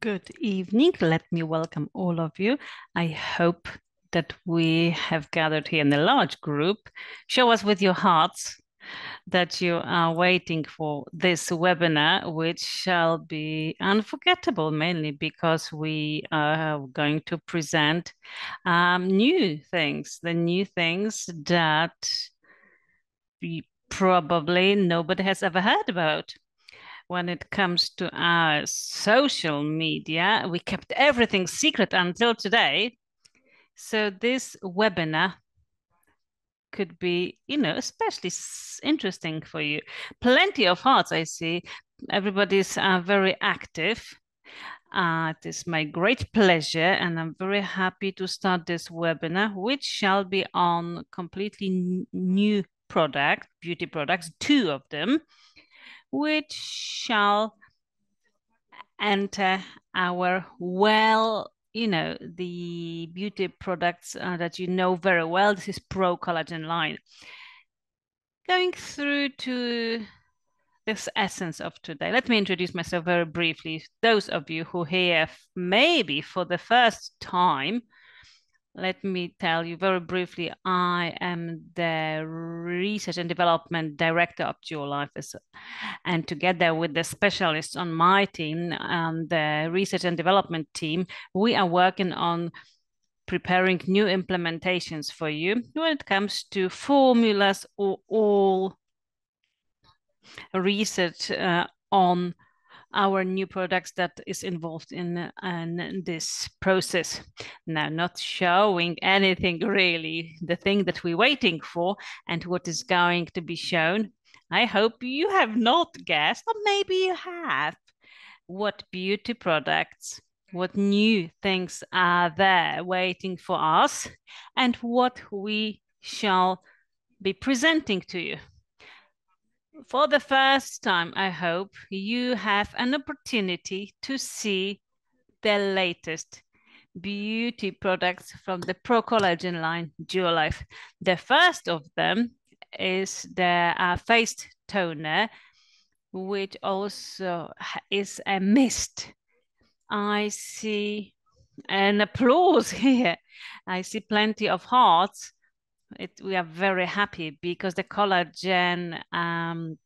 Good evening. Let me welcome all of you. I hope that we have gathered here in a large group. Show us with your hearts that you are waiting for this webinar, which shall be unforgettable, mainly because we are going to present new things, the new things that probably nobody has ever heard about. When it comes to our social media, we kept everything secret until today. So this webinar could be, especially interesting for you. Plenty of hearts, I see. Everybody's very active. It is my great pleasure, and I'm very happy to start this webinar, which shall be on completely new beauty products, two of them, which shall enter our the beauty products that you know very well. This is Pro Collagen line. Going through to this essence of today, let me introduce myself very briefly. Those of you who hear maybe for the first time, let me tell you very briefly, I am the Research and Development Director of Life, and together with the specialists on my team, the Research and Development team, we are working on preparing new implementations for you when it comes to formulas or all research on our new products that is involved in this process. Now, not showing anything really, the thing that we're waiting for and what is going to be shown. I hope you have not guessed, or maybe you have, what beauty products, what new things are there waiting for us, and what we shall be presenting to you. For the first time, I hope you have an opportunity to see the latest beauty products from the Pro Collagen line, Life. The first of them is the face toner, which also is a mist. I see an applause here. I see plenty of hearts. We are very happy because the collagen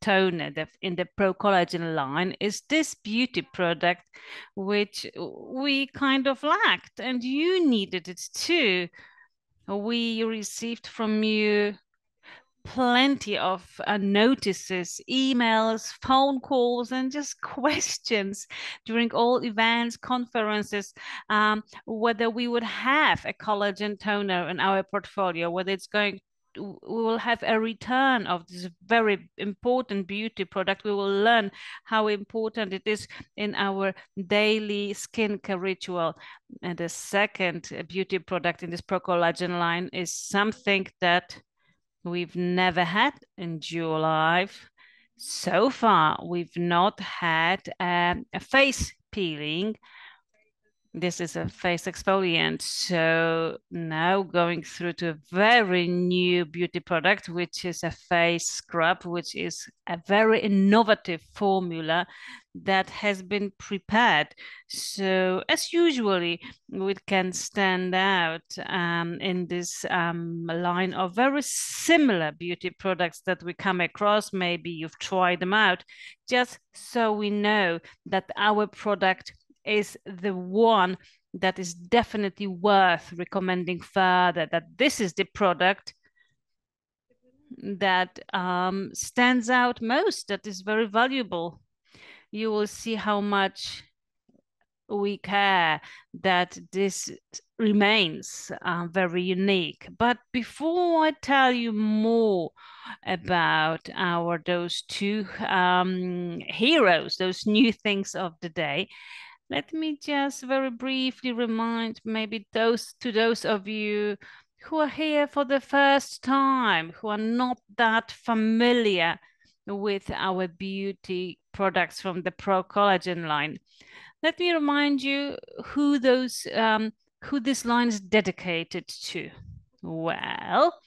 toner in the Pro Collagen line is this beauty product which we kind of lacked, and you needed it too. We received from you plenty of notices, emails, phone calls, and just questions during all events, conferences, whether we would have a collagen toner in our portfolio, whether we will have a return of this very important beauty product. We will learn how important it is in our daily skincare ritual. And the second beauty product in this Pro Collagen line is something that we've never had in Life. So far, we've not had a face peeling. This is a face exfoliant. So now going through to a very new beauty product, which is a face scrub, which is a very innovative formula that has been prepared. So as usually, we can stand out in this line of very similar beauty products that we come across. Maybe you've tried them out, just so we know that our product is the one that is definitely worth recommending further, that this is the product that stands out most, that is very valuable. You will see how much we care that this remains very unique. But before I tell you more about those two heroes, those new things of the day, let me just very briefly remind maybe those of you who are here for the first time, who are not that familiar with our beauty products from the Pro Collagen line. Let me remind you who this line is dedicated to. Well,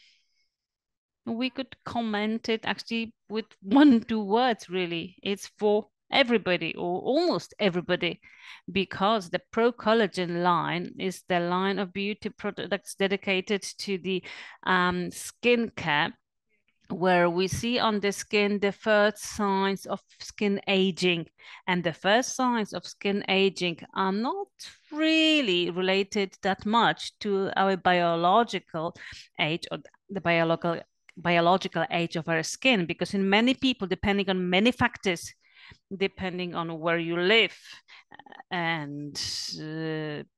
we could comment it actually with 1-2 words, really. It's for everybody or almost everybody, because the Pro Collagen line is the line of beauty products dedicated to the skincare, where we see on the skin the first signs of skin aging. And the first signs of skin aging are not really related that much to our biological age or the biological age of our skin, because in many people, depending on many factors, depending on where you live and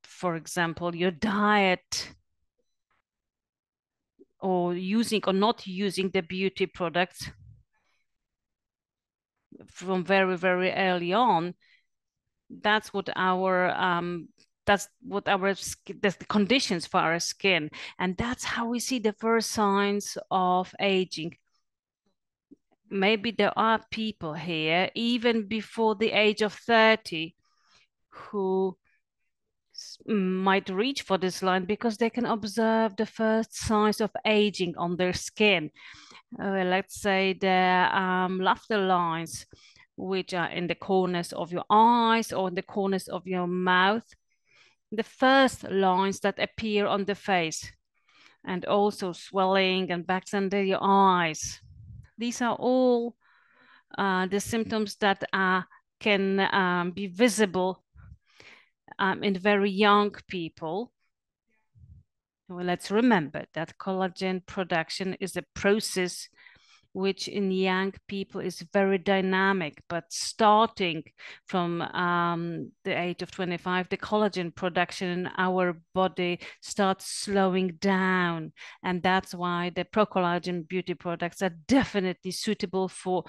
for example your diet, or using or not using the beauty products from very, very early on, that's what our that's the conditions for our skin, and that's how we see the first signs of aging. Maybe there are people here even before the age of 30 who might reach for this line because they can observe the first signs of aging on their skin. Let's say the laughter lines, which are in the corners of your eyes or in the corners of your mouth, the first lines that appear on the face, and also swelling and bags under your eyes. These are all the symptoms that can be visible in very young people. Well, let's remember that collagen production is a process which in young people is very dynamic, but starting from the age of 25, the collagen production in our body starts slowing down. And that's why the Pro Collagen beauty products are definitely suitable for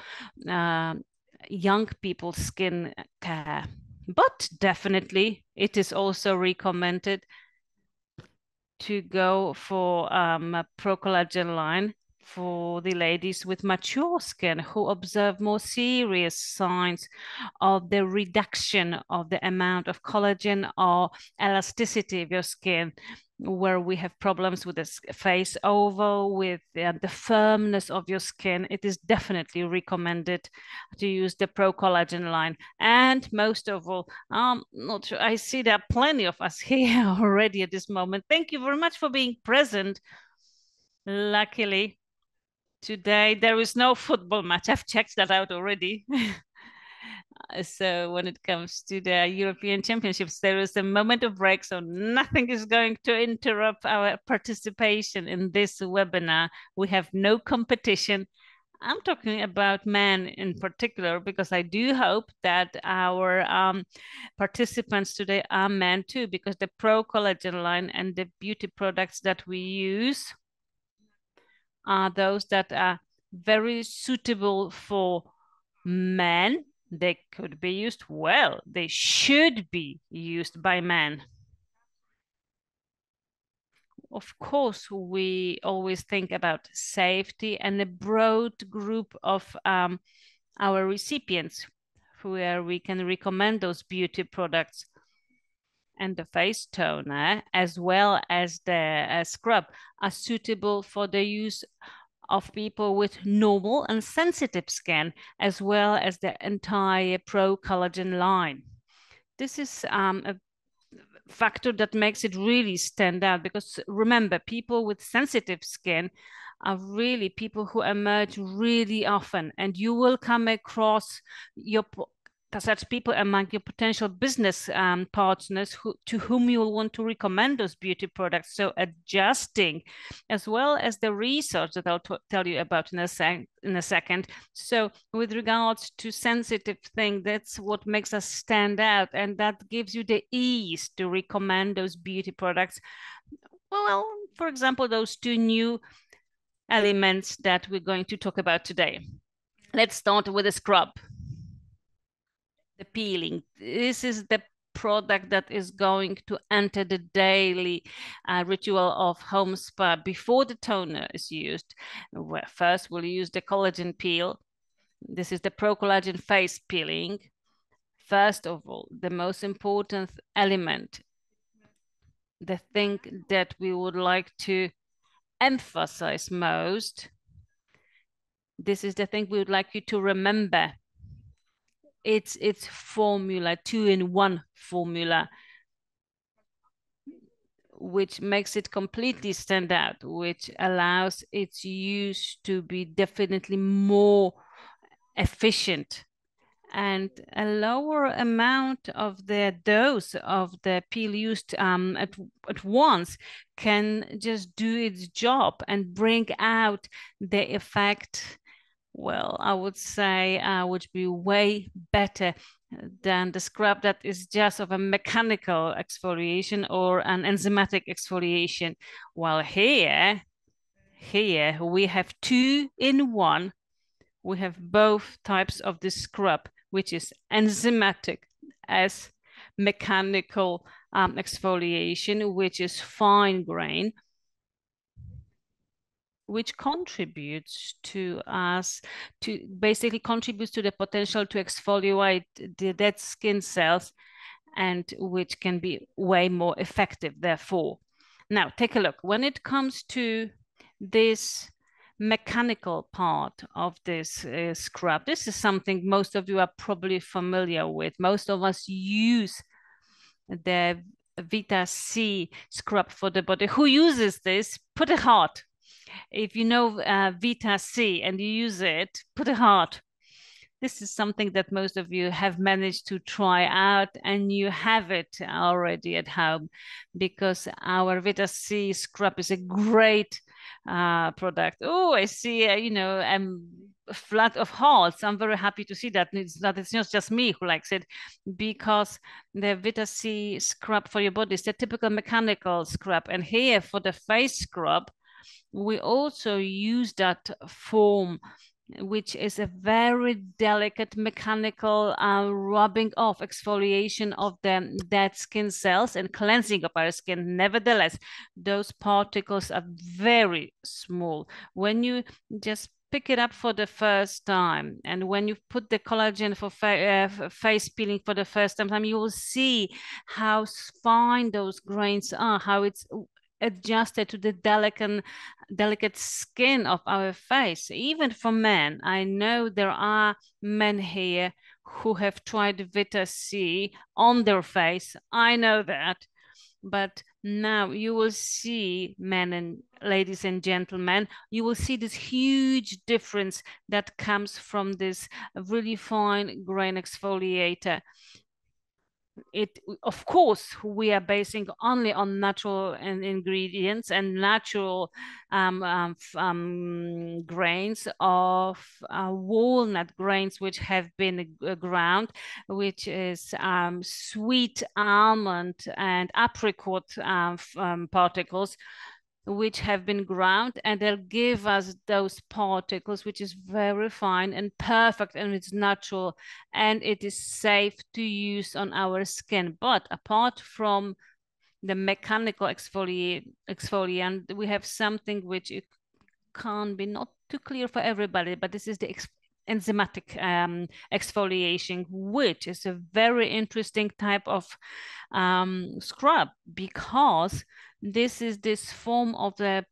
young people's skin care. But definitely, it is also recommended to go for a Pro Collagen line for the ladies with mature skin who observe more serious signs of the reduction of the amount of collagen or elasticity of your skin, where we have problems with the face oval, with the firmness of your skin. It is definitely recommended to use the Pro Collagen line. And most of all, not sure, I see there are plenty of us here already at this moment. Thank you very much for being present. Luckily, today there is no football match. I've checked that out already. So when it comes to the European Championships, there is a moment of break, so nothing is going to interrupt our participation in this webinar. We have no competition. I'm talking about men in particular, because I do hope that our participants today are men too, because the Pro Collagen line and the beauty products that we use are those that are very suitable for men. They could be used well. They should be used by men. Of course, we always think about safety and a broad group of our recipients where we can recommend those beauty products. And the face toner, as well as the scrub, are suitable for the use of people with normal and sensitive skin, as well as the entire Pro Collagen line. This is a factor that makes it really stand out, because remember, people with sensitive skin are really people who emerge really often, and you will come across such people among your potential business partners to whom you will want to recommend those beauty products. So adjusting, as well as the research that I'll tell you about in a second. So with regards to sensitive thing, that's what makes us stand out, and that gives you the ease to recommend those beauty products. Well, for example, those two new elements that we're going to talk about today. Let's start with a scrub. The peeling. This is the product that is going to enter the daily ritual of home spa before the toner is used. First, we'll use the collagen peel. This is the Pro Collagen face peeling. First of all, the most important element, the thing that we would like to emphasize most, this is the thing we would like you to remember. its formula, 2-in-1 formula, which makes it completely stand out, which allows its use to be definitely more efficient, and a lower amount of the dose of the pill used at once can just do its job and bring out the effect. Well, I would say would be way better than the scrub that is just of a mechanical exfoliation or an enzymatic exfoliation. While here we have 2-in-1. We have both types of the scrub, which is enzymatic as mechanical exfoliation, which is fine grain, which contributes to us, to basically contributes to the potential to exfoliate the dead skin cells, and which can be way more effective, therefore. Now, take a look. When it comes to this mechanical part of this scrub, this is something most of you are probably familiar with. Most of us use the Vita C scrub for the body. Who uses this? Put a heart. If you know Vita C and you use it, put a heart. This is something that most of you have managed to try out, and you have it already at home, because our Vita C scrub is a great product. Oh, I see, a flood of hearts. I'm very happy to see that. It's not just me who likes it, because the Vita C scrub for your body is the typical mechanical scrub. And here for the face scrub, we also use that form, which is a very delicate mechanical rubbing off, exfoliation of the dead skin cells and cleansing of our skin. Nevertheless, those particles are very small. When you just pick it up for the first time, and when you put the collagen for face peeling for the first time, you will see how fine those grains are, how it's adjusted to the delicate skin of our face. Even for men, I know there are men here who have tried Vita C on their face. I know that. But now you will see, men and ladies and gentlemen, you will see this huge difference that comes from this really fine grain exfoliator. It, of course, we are basing only on natural ingredients and natural grains of walnut grains, which have been ground, which is sweet almond and apricot particles, which have been ground, and they'll give us those particles, which is very fine and perfect, and it's natural, and it is safe to use on our skin. But apart from the mechanical exfoliant, we have something which it can't be not too clear for everybody, but this is the enzymatic exfoliation, which is a very interesting type of scrub, because this is this form of the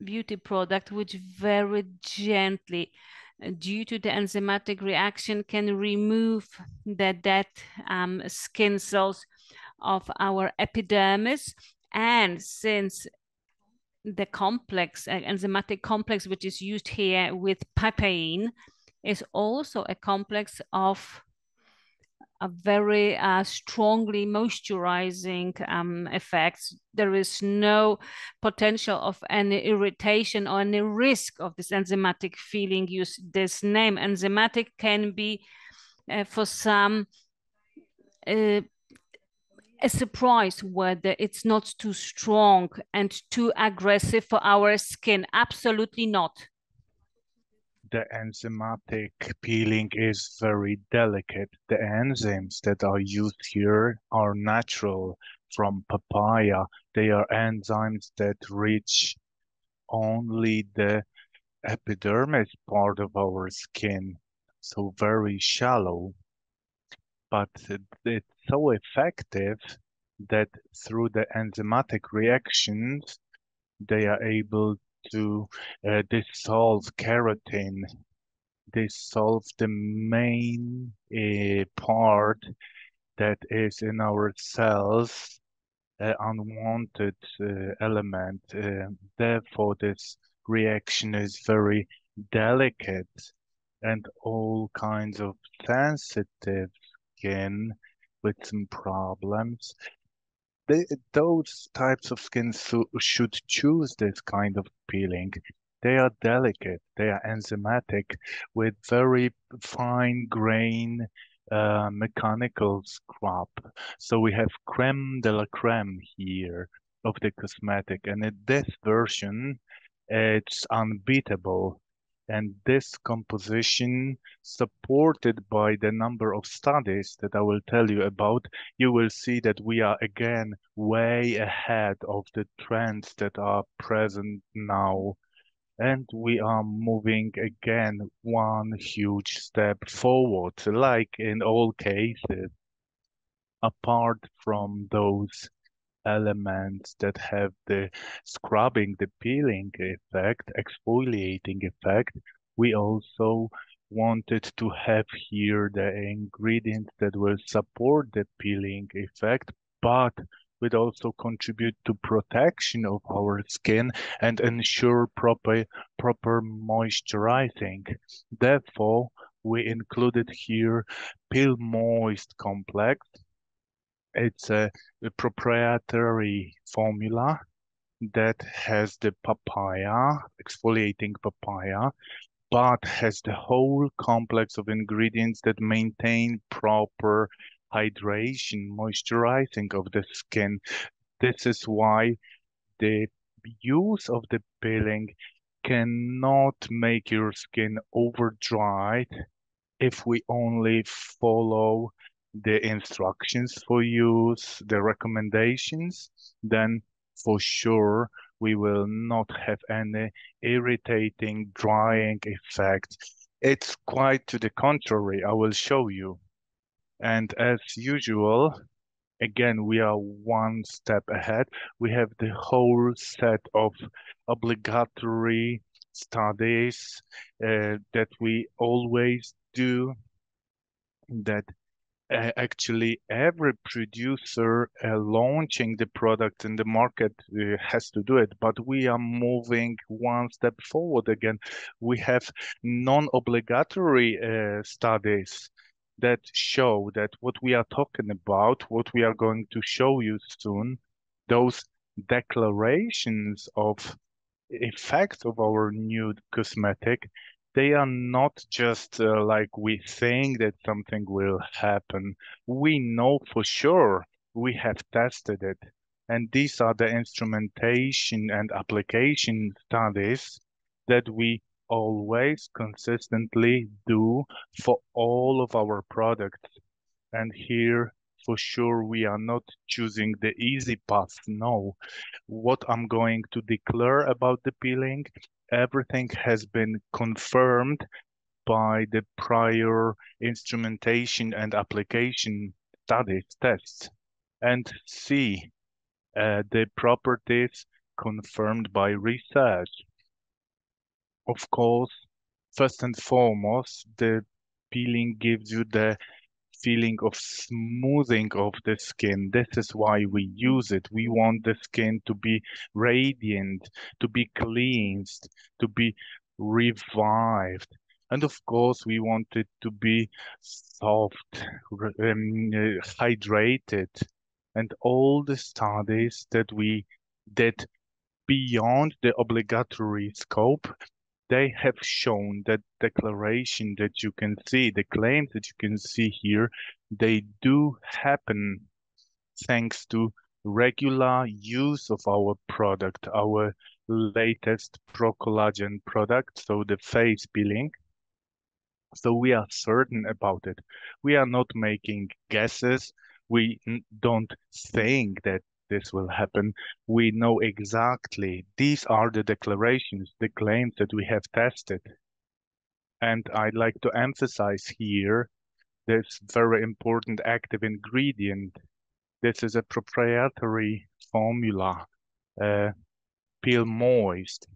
beauty product which very gently, due to the enzymatic reaction, can remove the dead skin cells of our epidermis. And since the complex, enzymatic complex, which is used here with papain, is also a complex of a very strongly moisturizing effects. There is no potential of any irritation or any risk of this enzymatic feeling. Use this name. Enzymatic can be for some a surprise whether it's not too strong and too aggressive for our skin. Absolutely not. The enzymatic peeling is very delicate. The enzymes that are used here are natural from papaya. They are enzymes that reach only the epidermis part of our skin, so very shallow. But it's so effective that through the enzymatic reactions, they are able to dissolve keratin. they solve the main part that is in our cells, unwanted element. Therefore, this reaction is very delicate, and all kinds of sensitive skin with some problems. Those types of skin should choose this kind of peeling. They are delicate, they are enzymatic with very fine grain mechanical scrub. So we have creme de la creme here of the cosmetic, and in this version, it's unbeatable. And this composition, supported by the number of studies that I will tell you about, you will see that we are again way ahead of the trends that are present now. And we are moving again one huge step forward, like in all cases, apart from those elements that have the scrubbing, the peeling effect, exfoliating effect. We also wanted to have here the ingredients that will support the peeling effect, but would also contribute to protection of our skin and ensure proper moisturizing. Therefore, we included here Peel Moist Complex. It's a proprietary formula that has the papaya, exfoliating papaya, but has the whole complex of ingredients that maintain proper hydration, moisturizing of the skin. This is why the use of the peeling cannot make your skin over dry if we only follow the instructions for use, the recommendations, then for sure we will not have any irritating, drying effect. It's quite to the contrary, I will show you. And as usual, again, we are one step ahead. We have the whole set of obligatory studies that we always do, that actually every producer launching the product in the market has to do it, but we are moving one step forward again. We have non-obligatory studies that show that what we are talking about, what we are going to show you soon, those declarations of effects of our new cosmetic, they are not just like we think that something will happen. We know for sure. We have tested it. And these are the instrumentation and application studies that we always consistently do for all of our products. And here, for sure, we are not choosing the easy path. No, what I'm going to declare about the peeling, everything has been confirmed by the prior instrumentation and application studies, tests, and see the properties confirmed by research. Of course, first and foremost, the peeling gives you the feeling of smoothing of the skin. This is why we use it. We want the skin to be radiant, to be cleansed, to be revived. And of course, we want it to be soft, hydrated. And all the studies that we did beyond the obligatory scope, they have shown that declaration that you can see, the claims that you can see here, they do happen thanks to regular use of our product, our latest Pro Collagen product, so the face peeling. So we are certain about it. We are not making guesses. We don't think that this will happen. We know exactly. These are the declarations, the claims that we have tested. And I'd like to emphasize here this very important active ingredient. This is a proprietary formula, uh, Peel Moist.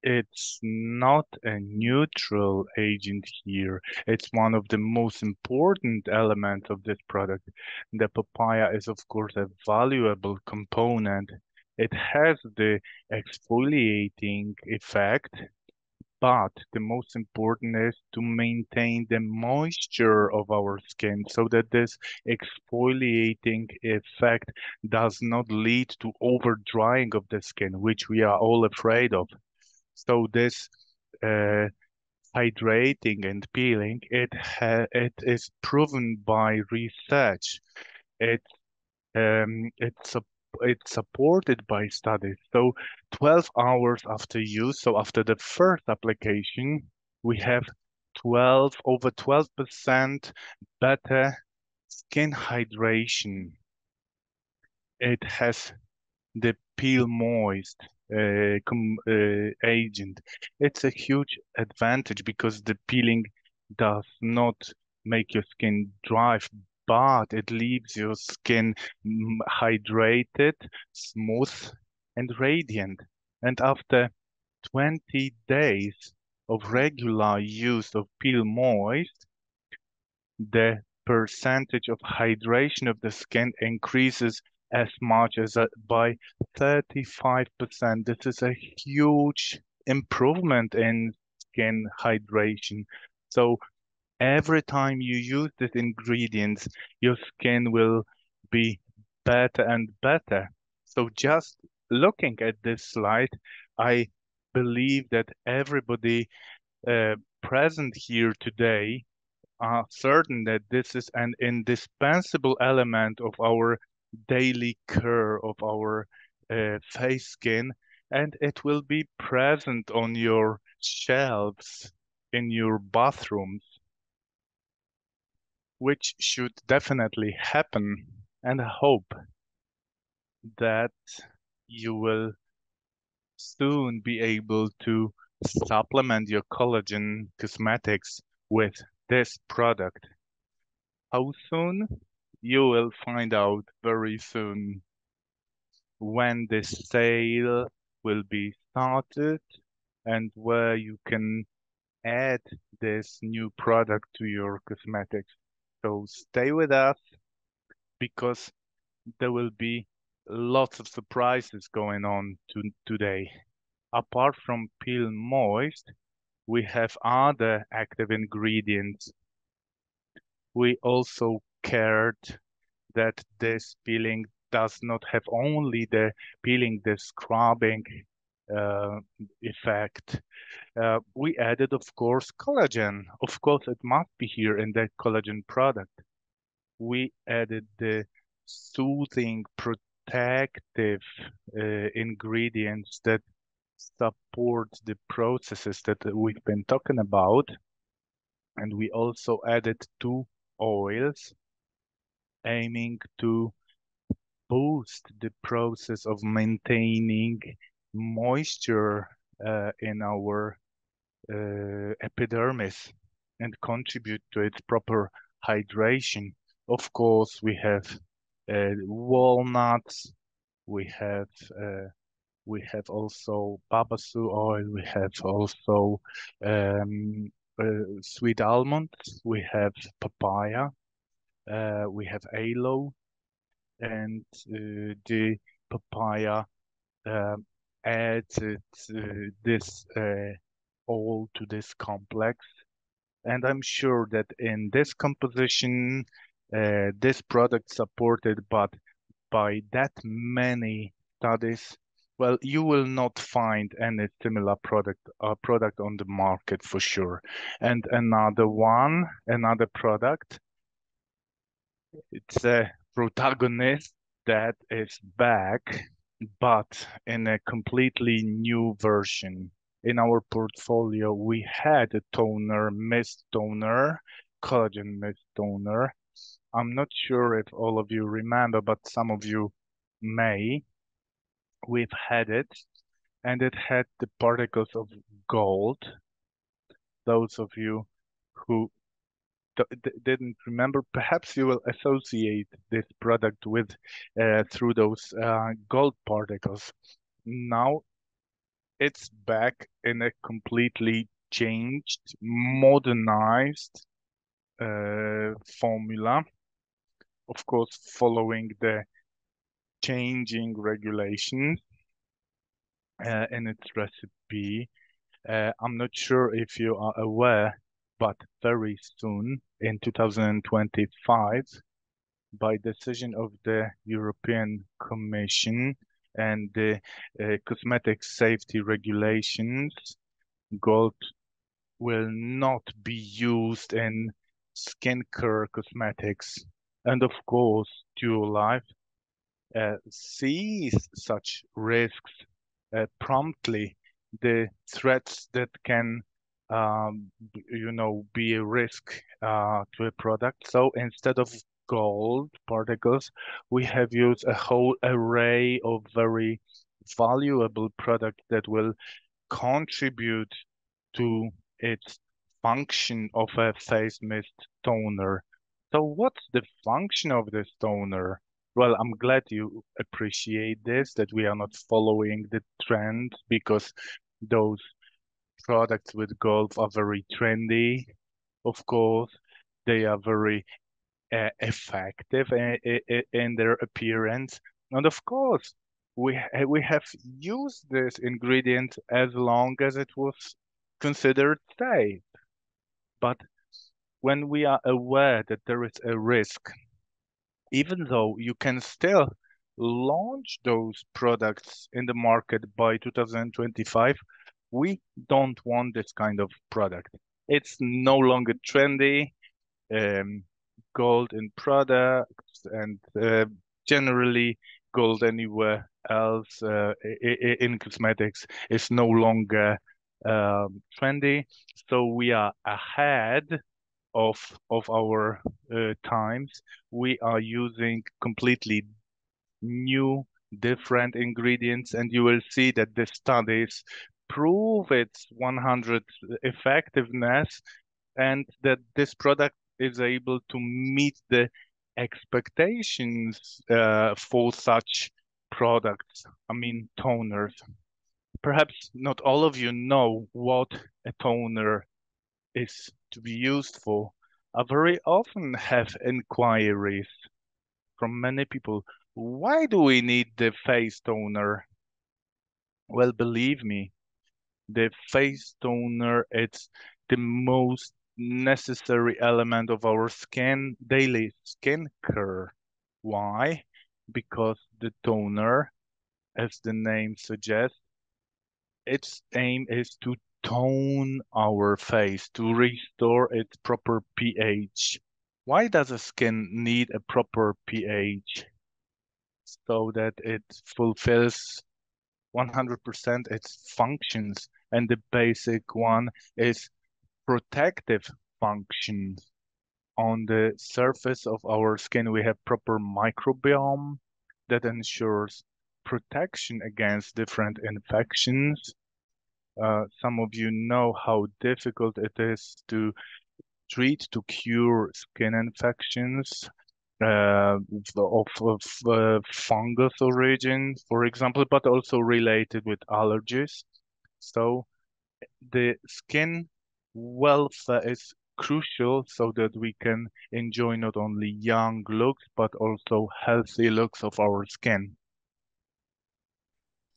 it's not a neutral agent here. It's one of the most important elements of this product. The papaya is, of course, a valuable component. It has the exfoliating effect, but the most important is to maintain the moisture of our skin so that this exfoliating effect does not lead to over drying of the skin, which we are all afraid of. So this uh, hydrating and peeling, it is proven by research. It um, it's sup- it's supported by studies. So 12 hours after use, so after the first application, we have 12% better skin hydration. It has the peel moist agent. It's a huge advantage because the peeling does not make your skin dry, but it leaves your skin hydrated, smooth, and radiant. And after 20 days of regular use of Peel Moist, the percentage of hydration of the skin increases as much as by 35%. This is a huge improvement in skin hydration. So every time you use these ingredients, your skin will be better and better. So just looking at this slide, I believe that everybody present here today are certain that this is an indispensable element of our daily care of our face skin, and it will be present on your shelves in your bathrooms, which should definitely happen. And I hope that you will soon be able to supplement your collagen cosmetics with this product. How soon? You will find out very soon when the sale will be started and where you can add this new product to your cosmetics. So stay with us because there will be lots of surprises going on today. Apart from Peel Moist, we have other active ingredients. We also cared that this peeling does not have only the peeling, the scrubbing uh, effect. We added, of course, collagen. Of course, it must be here in the collagen product. We added the soothing, protective ingredients that support the processes that we've been talking about. And we also added two oils aiming to boost the process of maintaining moisture in our epidermis and contribute to its proper hydration. Of course, we have walnuts, we have uh, we have also babasu oil, we have also sweet almonds, we have papaya, we have aloe, and the papaya uh, adds this all to this complex. And I'm sure that in this composition, this product supported but by that many studies, well, you will not find any similar product on the market for sure. And another product, it's a protagonist that is back, but in a completely new version. In our portfolio, we had a toner, mist toner, collagen mist toner. I'm not sure if all of you remember, but some of you may. We've had it, and it had the particles of gold. Those of you who didn't remember, perhaps you will associate this product with through those gold particles. Now it's back in a completely changed, modernized formula, of course, following the changing regulations in its recipe. I'm not sure if you are aware, but very soon in 2025, by decision of the European Commission and the cosmetic safety regulations, gold will not be used in skincare cosmetics. And of course, Dual Life sees such risks promptly, the threats that can, be a risk to a product. So instead of gold particles, we have used a whole array of very valuable products that will contribute to its function of a face mist toner. So what's the function of this toner? Well, I'm glad you appreciate this, that we are not following the trend because those products with gold are very trendy. Of course, they are very effective in their appearance. And of course, we have used this ingredient as long as it was considered safe. But when we are aware that there is a risk, even though you can still launch those products in the market by 2025, we don't want this kind of product. It's no longer trendy. Um, Gold in products and generally gold anywhere else in cosmetics is no longer trendy. So we are ahead of our times. We are using completely new, different ingredients, and you will see that the studies prove its 100 effectiveness and that this product is able to meet the expectations for such products. I mean, toners. Perhaps not all of you know what a toner is to be used for. I very often have inquiries from many people. Why do we need the face toner? Well, believe me, the face toner, it's the most necessary element of our skin, daily skin care. Why? Because the toner, as the name suggests, its aim is to tone our face, to restore its proper pH. Why does a skin need a proper pH? So that it fulfills 100% its functions. And the basic one is protective functions. On the surface of our skin, we have proper microbiome that ensures protection against different infections. Some of you know how difficult it is to treat, to cure skin infections of fungus origin, for example, but also related with allergies. So the skin welfare is crucial so that we can enjoy not only young looks, but also healthy looks of our skin.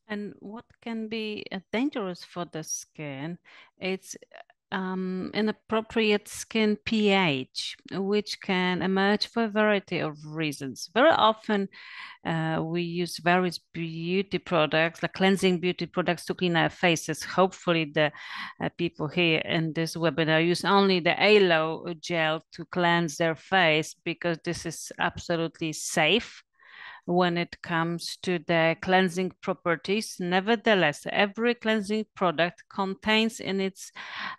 And what can be dangerous for the skin? It's inappropriate skin pH, which can emerge for a variety of reasons. Very often, we use various beauty products, like cleansing beauty products, to clean our faces. Hopefully, the people here in this webinar use only the aloe gel to cleanse their face, because this is absolutely safe when it comes to the cleansing properties. Nevertheless, every cleansing product contains in its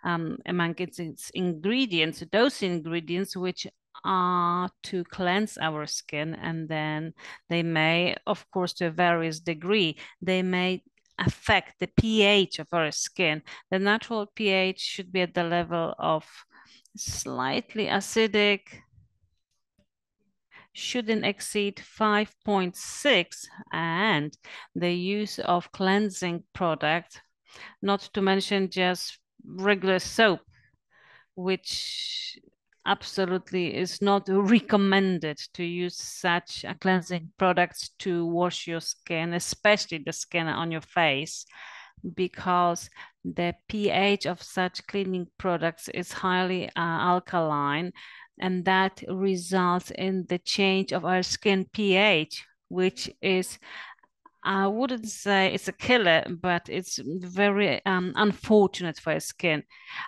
among its ingredients those ingredients which are to cleanse our skin, and then they may, of course, to a various degree, they may affect the pH of our skin. The natural pH should be at the level of slightly acidic, shouldn't exceed 5.6, and the use of cleansing product not to mention just regular soap, which absolutely is not recommended to use such a cleansing products to wash your skin, especially the skin on your face, because the pH of such cleaning products is highly alkaline, and that results in the change of our skin pH, which is, I wouldn't say it's a killer, but it's very unfortunate for your skin.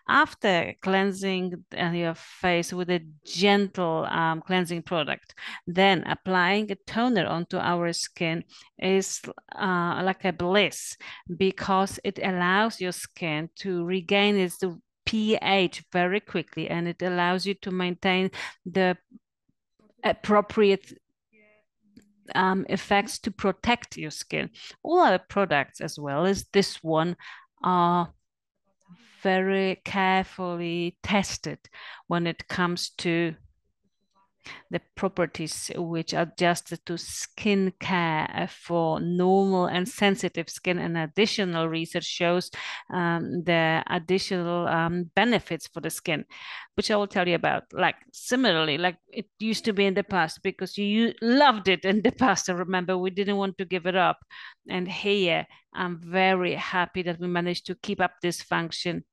After cleansing your face with a gentle cleansing product, then applying a toner onto our skin is like a bliss, because it allows your skin to regain its pH very quickly, and it allows you to maintain the appropriate effects to protect your skin. All our products, as well as this one, are very carefully tested when it comes to the properties which are adjusted to skin care for normal and sensitive skin. And additional research shows the additional benefits for the skin, which I will tell you about. Like similarly, like it used to be in the past, because you loved it in the past. I remember we didn't want to give it up. And here, I'm very happy that we managed to keep up this function.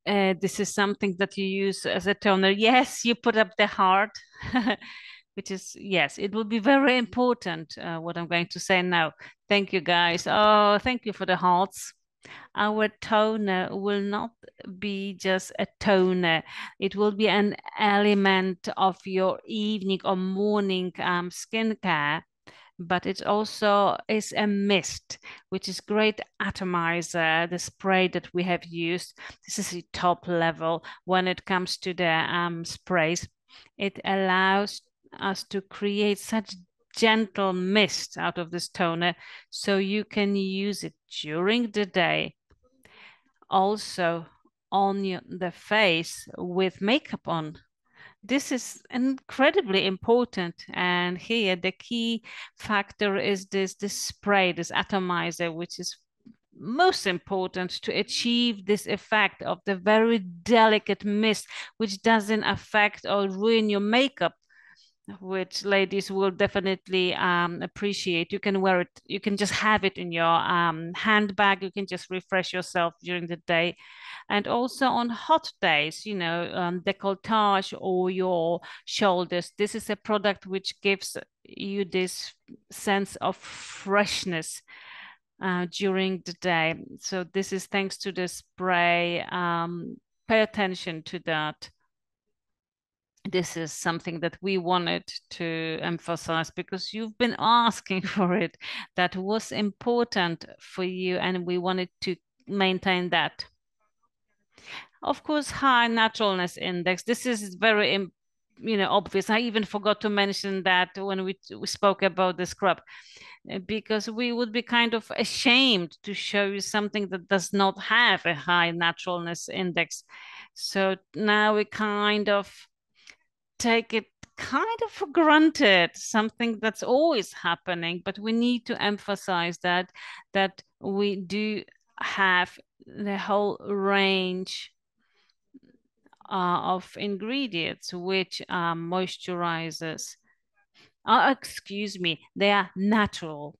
This is something that you use as a toner. Yes, you put up the heart, which is, yes, it will be very important, what I'm going to say now. Thank you, guys. Oh, thank you for the hearts. Our toner will not be just a toner. It will be an element of your evening or morning skincare, but it also is a mist, which is great atomizer, the spray that we have used. This is the top level when it comes to the sprays. It allows us to create such gentle mist out of this toner, so you can use it during the day, also on the face with makeup on. This is incredibly important. And here the key factor is this spray, this atomizer, which is most important to achieve this effect of the very delicate mist, which doesn't affect or ruin your makeup, which ladies will definitely appreciate. You can wear it, you can just have it in your handbag. You can just refresh yourself during the day. And also on hot days, decolletage or your shoulders. This is a product which gives you this sense of freshness during the day. So this is thanks to the spray. Pay attention to that. This is something that we wanted to emphasize because you've been asking for it. That was important for you, and we wanted to maintain that. Of course, high naturalness index. This is very, obvious. I even forgot to mention that when we spoke about the scrub, because we would be kind of ashamed to show you something that does not have a high naturalness index. So now we kind of take it kind of for granted, something that's always happening, but we need to emphasize that we do have the whole range of ingredients which are moisturizers. Excuse me, they are natural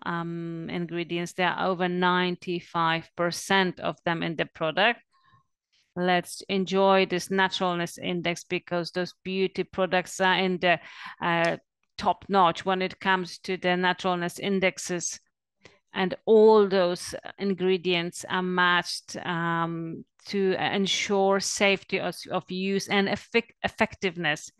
ingredients. There are over 95% of them in the product. Let's enjoy this naturalness index, because those beauty products are in the top notch when it comes to the naturalness indexes, and all those ingredients are matched to ensure safety of use and effectiveness.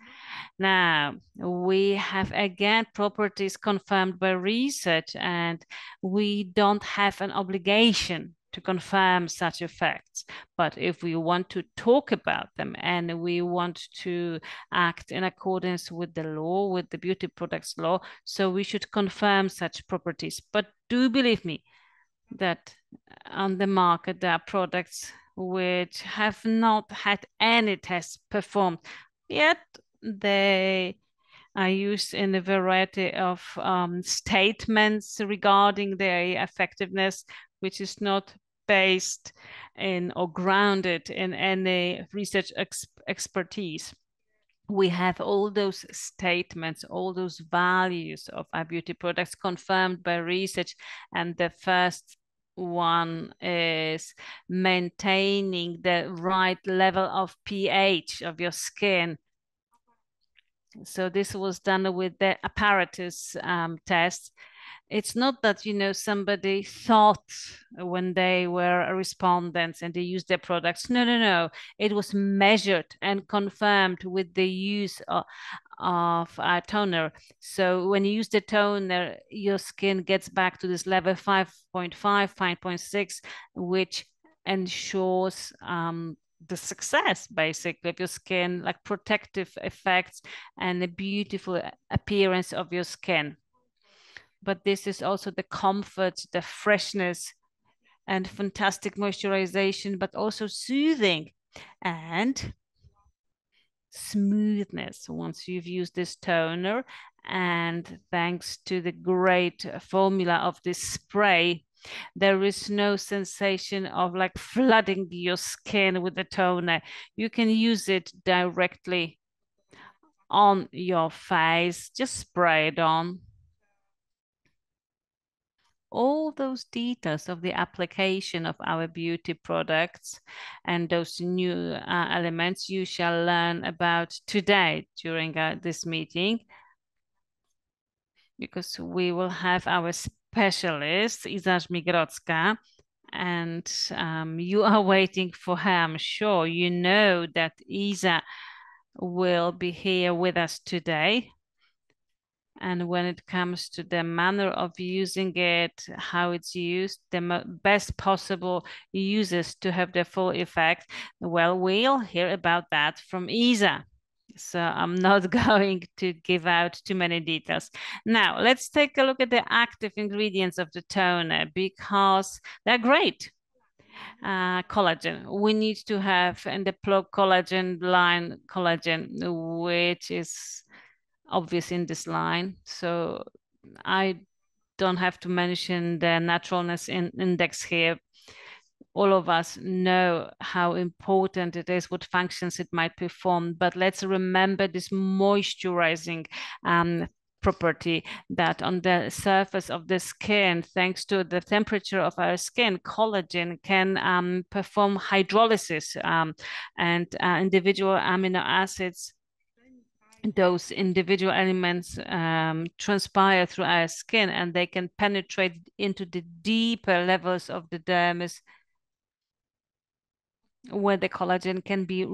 Now, we have again properties confirmed by research, and we don't have an obligation to confirm such effects. But if we want to talk about them and we want to act in accordance with the law, with the beauty products law, so we should confirm such properties. But do believe me that on the market there are products which have not had any tests performed, yet they are used in a variety of statements regarding their effectiveness, which is not based in or grounded in any research expertise. We have all those statements, all those values of our beauty products confirmed by research. And the first one is maintaining the right level of pH of your skin. So this was done with the apparatus test. It's not that, somebody thought when they were respondents and they used their products. No, no, no. It was measured and confirmed with the use of a toner. So when you use the toner, your skin gets back to this level 5.5, 5.6, which ensures the success basically of your skin, like protective effects and the beautiful appearance of your skin. But this is also the comfort, the freshness, and fantastic moisturization, but also soothing and smoothness once you've used this toner. And thanks to the great formula of this spray, there is no sensation of like flooding your skin with the toner. You can use it directly on your face, just spray it on. All those details of the application of our beauty products and those new elements you shall learn about today during this meeting, because we will have our specialist, Iza Żmigrodzka, and you are waiting for her. I'm sure you know that Isa will be here with us today. And when it comes to the manner of using it, how it's used, the best possible uses to have the full effect, well, we'll hear about that from Isa. So I'm not going to give out too many details. Now, let's take a look at the active ingredients of the toner because they're great. Collagen. We need to have in the collagen line collagen, which is obvious in this line. So I don't have to mention the naturalness index here. All of us know how important it is, what functions it might perform, but let's remember this moisturizing property that on the surface of the skin, thanks to the temperature of our skin, collagen can perform hydrolysis and individual amino acids, those individual elements transpire through our skin and they can penetrate into the deeper levels of the dermis where the collagen can be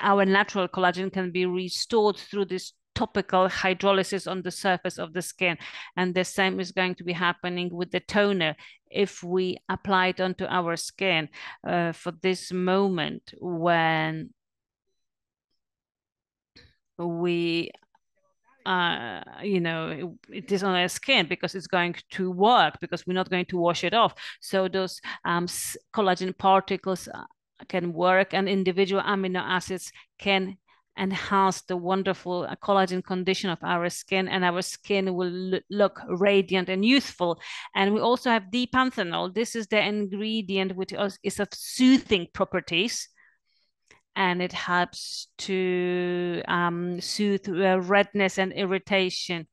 our natural collagen can be restored through this topical hydrolysis on the surface of the skin. And the same is going to be happening with the toner if we apply it onto our skin for this moment when we it is on our skin, because it's going to work, because we're not going to wash it off. So those collagen particles can work, and individual amino acids can enhance the wonderful collagen condition of our skin, and our skin will look radiant and youthful. And we also have D-panthenol. This is the ingredient which is of soothing properties, and it helps to soothe redness and irritation.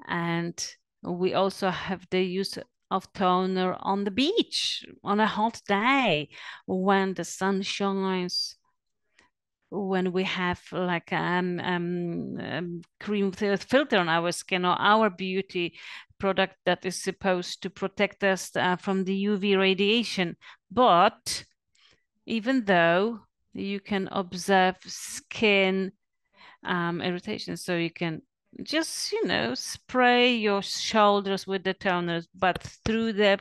And we also have the use of toner on the beach on a hot day when the sun shines, when we have like cream filter on our skin, or our beauty product that is supposed to protect us from the UV radiation. But even though you can observe skin irritation, so you can just spray your shoulders with the toners, but through the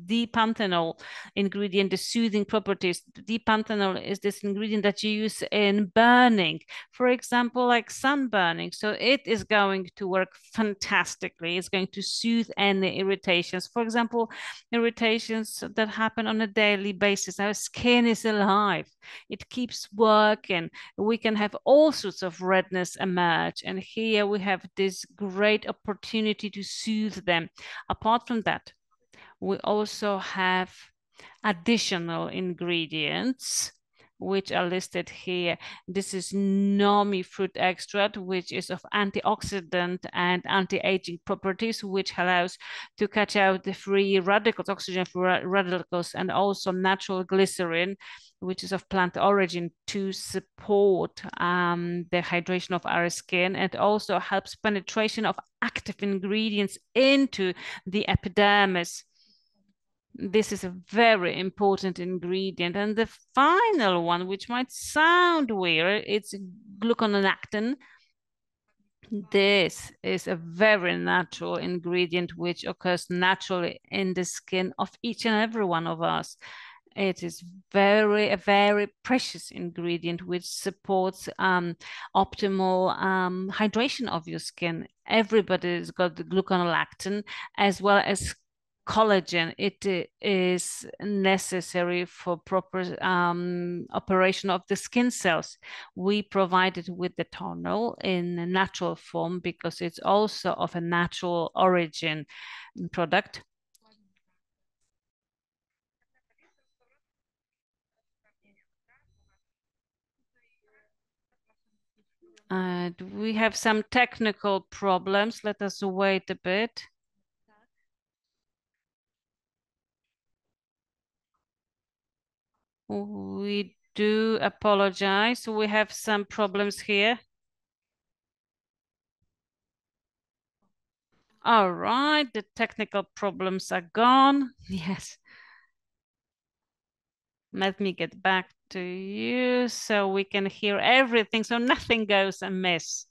D-panthenol ingredient, the soothing properties. D-panthenol is this ingredient that you use in burning, for example, like sunburning. So it is going to work fantastically. It's going to soothe any irritations, for example, irritations that happen on a daily basis. Our skin is alive, it keeps working. We can have all sorts of redness emerge, and here we have this great opportunity to soothe them. Apart from that, We also have additional ingredients which are listed here. This is Nomi fruit extract, which is of antioxidant and anti-aging properties, which allows to catch out the free radicals, oxygen-free radicals, and also natural glycerin, which is of plant origin, to support the hydration of our skin, and also helps penetration of active ingredients into the epidermis. This is a very important ingredient. And the final one, which might sound weird, it's gluconolactin. This is a very natural ingredient which occurs naturally in the skin of each and every one of us. It is a very precious ingredient which supports optimal hydration of your skin. Everybody's got the gluconolactin as well as collagen. It is necessary for proper operation of the skin cells. We provide it with the tonal in a natural form because it's also of a natural origin product. And we have some technical problems. Let us wait a bit. We do apologize. We have some problems here. All right, the technical problems are gone. Yes. Let me get back to you so we can hear everything, so nothing goes amiss.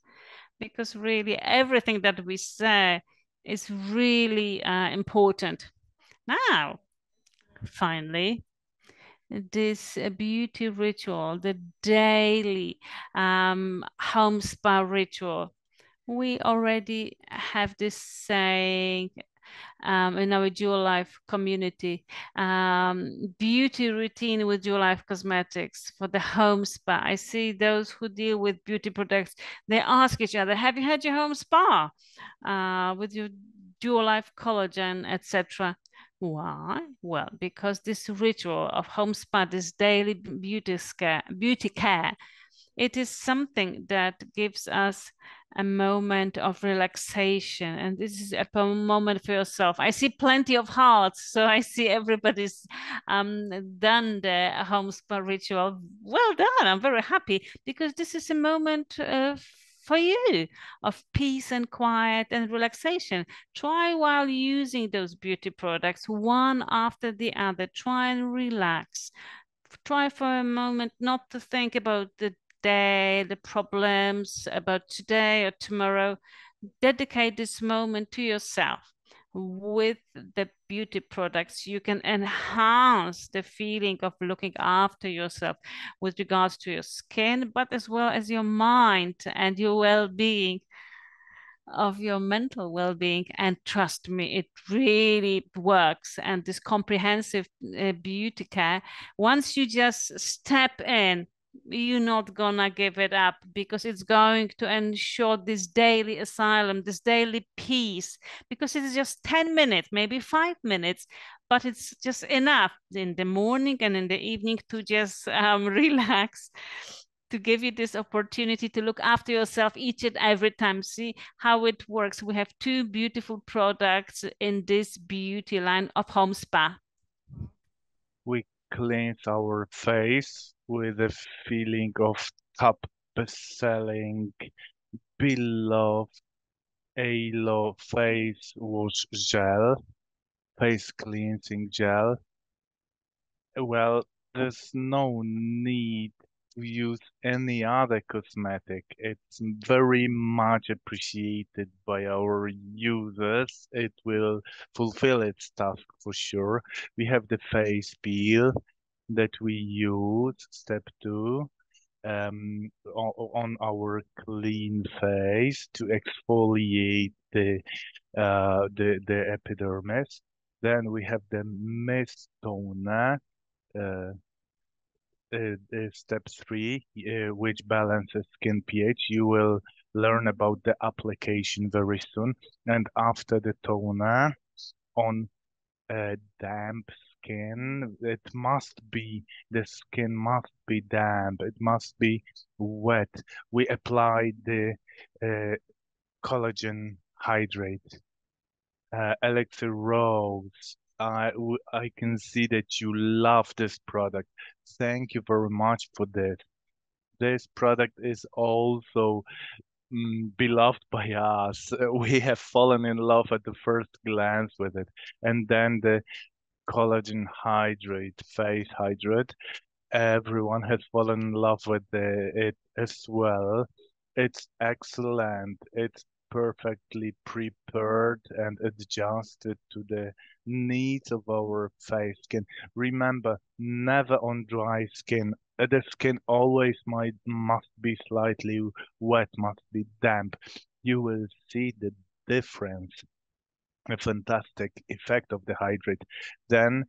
Because really everything that we say is really important. Now, finally, this beauty ritual, the daily home spa ritual. We already have this saying in our Dual Life community, beauty routine with Dual Life Cosmetics for the home spa. I see those who deal with beauty products, they ask each other, have you had your home spa with your Dual Life collagen, etc.? Why? Well, because this ritual of home spa, this daily beauty care, it is something that gives us a moment of relaxation, and this is a moment for yourself. I see plenty of hearts, so I see everybody's done the home spa ritual. Well done. I'm very happy because this is a moment for you of peace and quiet and relaxation. Try while using those beauty products one after the other. Try and relax. Try for a moment not to think about the day, the problems about today or tomorrow. Dedicate this moment to yourself. With the beauty products, you can enhance the feeling of looking after yourself with regards to your skin, but as well as your mind and your well-being, of your mental well-being. And trust me, it really works. And this comprehensive beauty care, once you just step in, you're not gonna give it up because it's going to ensure this daily asylum, this daily peace, because it's just 10 minutes, maybe 5 minutes, but it's just enough in the morning and in the evening to just relax, to give you this opportunity to look after yourself each and every time. See how it works. We have two beautiful products in this beauty line of home spa. We cleanse our face with a feeling of top selling, beloved Alo face wash gel, face cleansing gel. Well, there's no need to use any other cosmetic. It's very much appreciated by our users. It will fulfill its task for sure. We have the face peel that we use, step two, on our clean face to exfoliate the epidermis. Then we have the mist toner, uh, step three, which balances skin pH. You will learn about the application very soon. And after the toner, on damp skin. The skin must be damp. It must be wet. We apply the uh, collagen hydrate, Elixir Rose. I can see that you love this product. Thank you very much for this. This product is also beloved by us. We have fallen in love at the first glance with it. And then the collagen hydrate, face hydrate. Everyone has fallen in love with it as well. It's excellent. It's perfectly prepared and adjusted to the needs of our face skin. Remember, never on dry skin. The skin always must be slightly wet, must be damp. You will see the difference, a fantastic effect of the hydrate. Then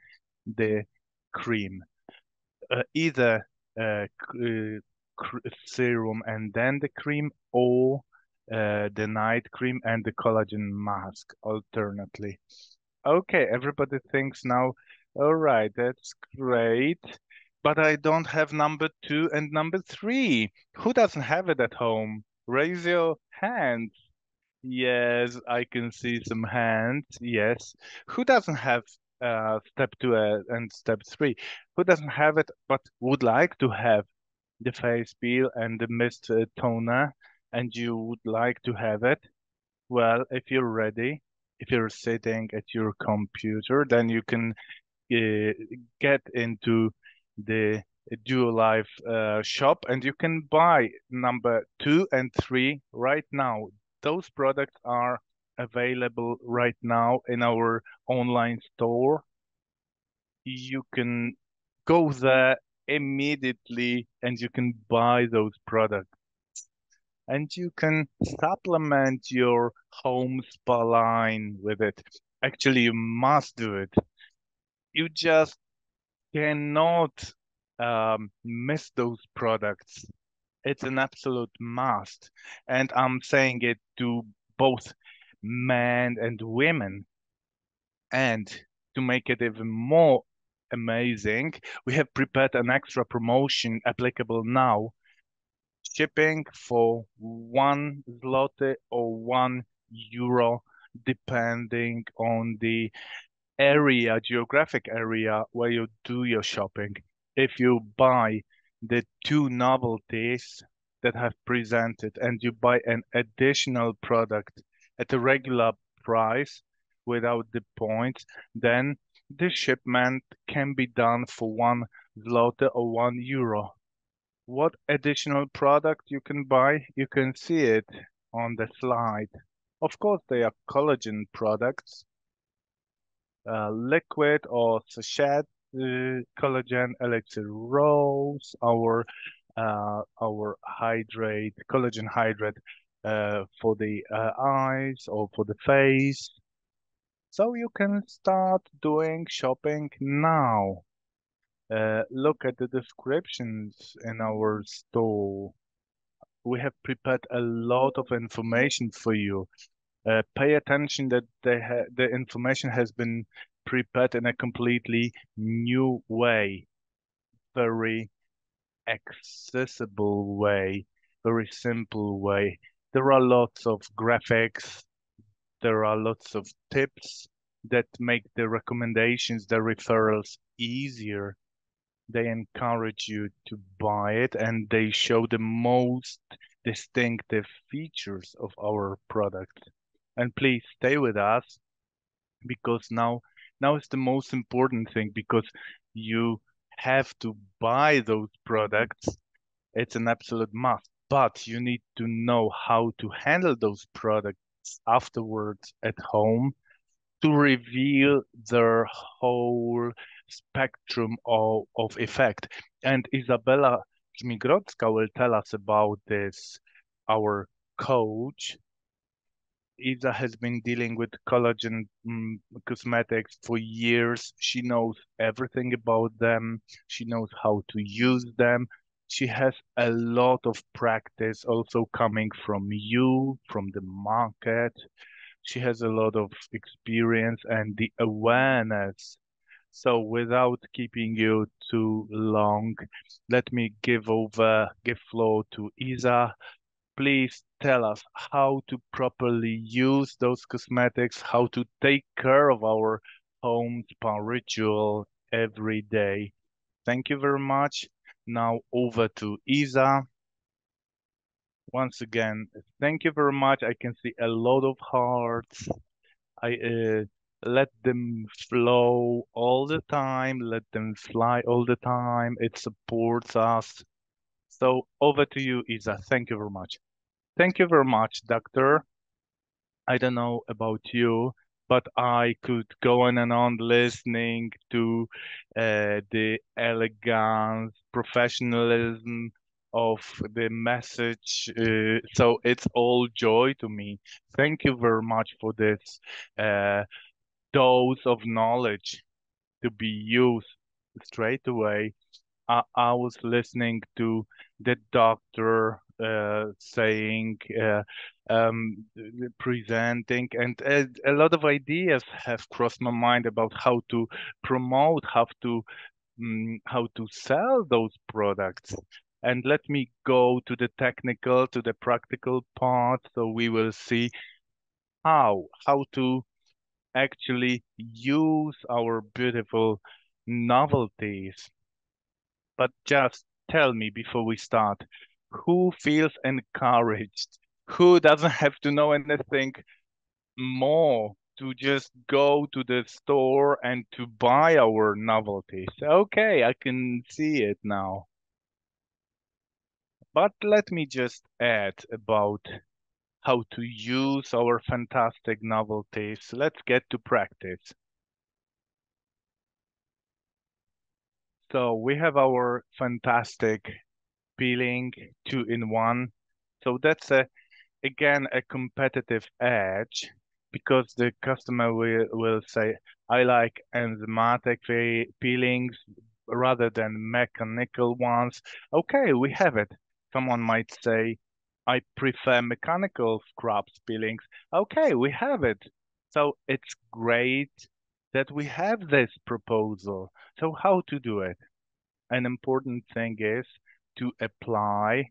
the cream, either serum and then the cream, or the night cream and the collagen mask alternately. Okay, everybody thinks now, all right, that's great, but I don't have number two and number three. Who doesn't have it at home? Raise your hand. Yes, I can see some hands. Yes. Who doesn't have step two and step three? Who doesn't have it but would like to have the face peel and the mist toner, and you would like to have it? Well, if you're ready, if you're sitting at your computer, then you can uh, get into the Duo Life shop and you can buy number two and three right now. Those products are available right now in our online store. You can go there immediately and you can buy those products and you can supplement your home spa line with it. Actually, you must do it. You just cannot miss those products. It's an absolute must. And I'm saying it to both men and women. And to make it even more amazing, we have prepared an extra promotion applicable now. Shipping for 1 zloty or €1, depending on the geographic area where you do your shopping. If you buy the two novelties that have presented and you buy an additional product at a regular price without the points, then the shipment can be done for 1 zloty or €1. What additional product you can buy? You can see it on the slide. Of course, they are collagen products, liquid or sachet collagen elixir rose, our hydrate collagen hydrate for the eyes or for the face. So you can start doing shopping now. Look at the descriptions in our store. We have prepared a lot of information for you. Pay attention that the information has been prepared in a completely new way, very accessible way, very simple way. There are lots of graphics, there are lots of tips that make the recommendations, the referrals easier. They encourage you to buy it and they show the most distinctive features of our product. And please stay with us because now is the most important thing because you have to buy those products. It's an absolute must, but you need to know how to handle those products afterwards at home to reveal their whole spectrum of effect. And Isabella Żmigrodzka will tell us about this, our coach. Isa has been dealing with collagen cosmetics for years. She knows everything about them. She knows how to use them. She has a lot of practice also coming from you, from the market. She has a lot of experience and the awareness. So without keeping you too long, let me give floor to Isa. Please tell us how to properly use those cosmetics, how to take care of our home spa ritual every day. Thank you very much. Now over to Isa. Once again, thank you very much. I can see a lot of hearts. I let them flow all the time, let them fly all the time. It supports us. So over to you, Isa. Thank you very much. Thank you very much, Doctor. I don't know about you, but I could go on and on listening to the elegance, professionalism of the message. So it's all joy to me. Thank you very much for this uh, dose of knowledge to be used straight away. I was listening to the doctor saying, presenting, and a lot of ideas have crossed my mind about how to promote, how to sell those products. And let me go to the technical, to the practical part, so we will see how to actually use our beautiful novelties. But just tell me before we start, who feels encouraged? Who doesn't have to know anything more to just go to the store and to buy our novelties? Okay, I can see it now. But let me just add about how to use our fantastic novelties. Let's get to practice. So we have our fantastic peeling 2-in-1. So that's again a competitive edge because the customer will say, I like enzymatic peelings rather than mechanical ones. Okay, we have it. Someone might say, I prefer mechanical scrubs peelings. Okay, we have it. So it's great that we have this proposal. So how to do it? An important thing is to apply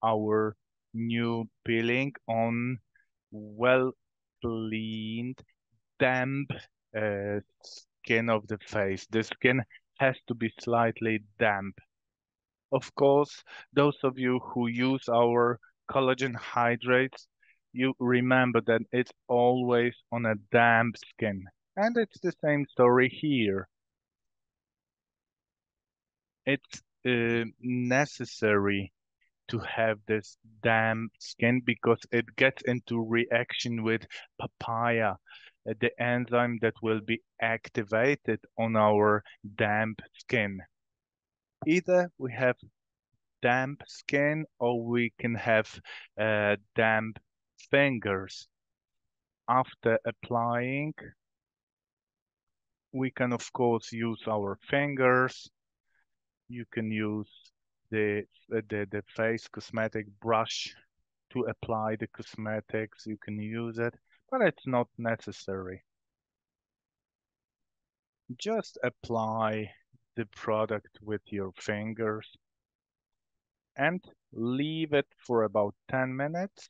our new peeling on well cleaned, damp skin of the face. The skin has to be slightly damp. Of course, those of you who use our collagen hydrates, you remember that it's always on a damp skin. And it's the same story here. It's necessary to have this damp skin because it gets into reaction with papaya, the enzyme that will be activated on our damp skin. Either we have damp skin or we can have damp fingers. After applying, we can of course use our fingers. You can use the face cosmetic brush to apply the cosmetics. You can use it, but it's not necessary. Just apply the product with your fingers and leave it for about 10 minutes.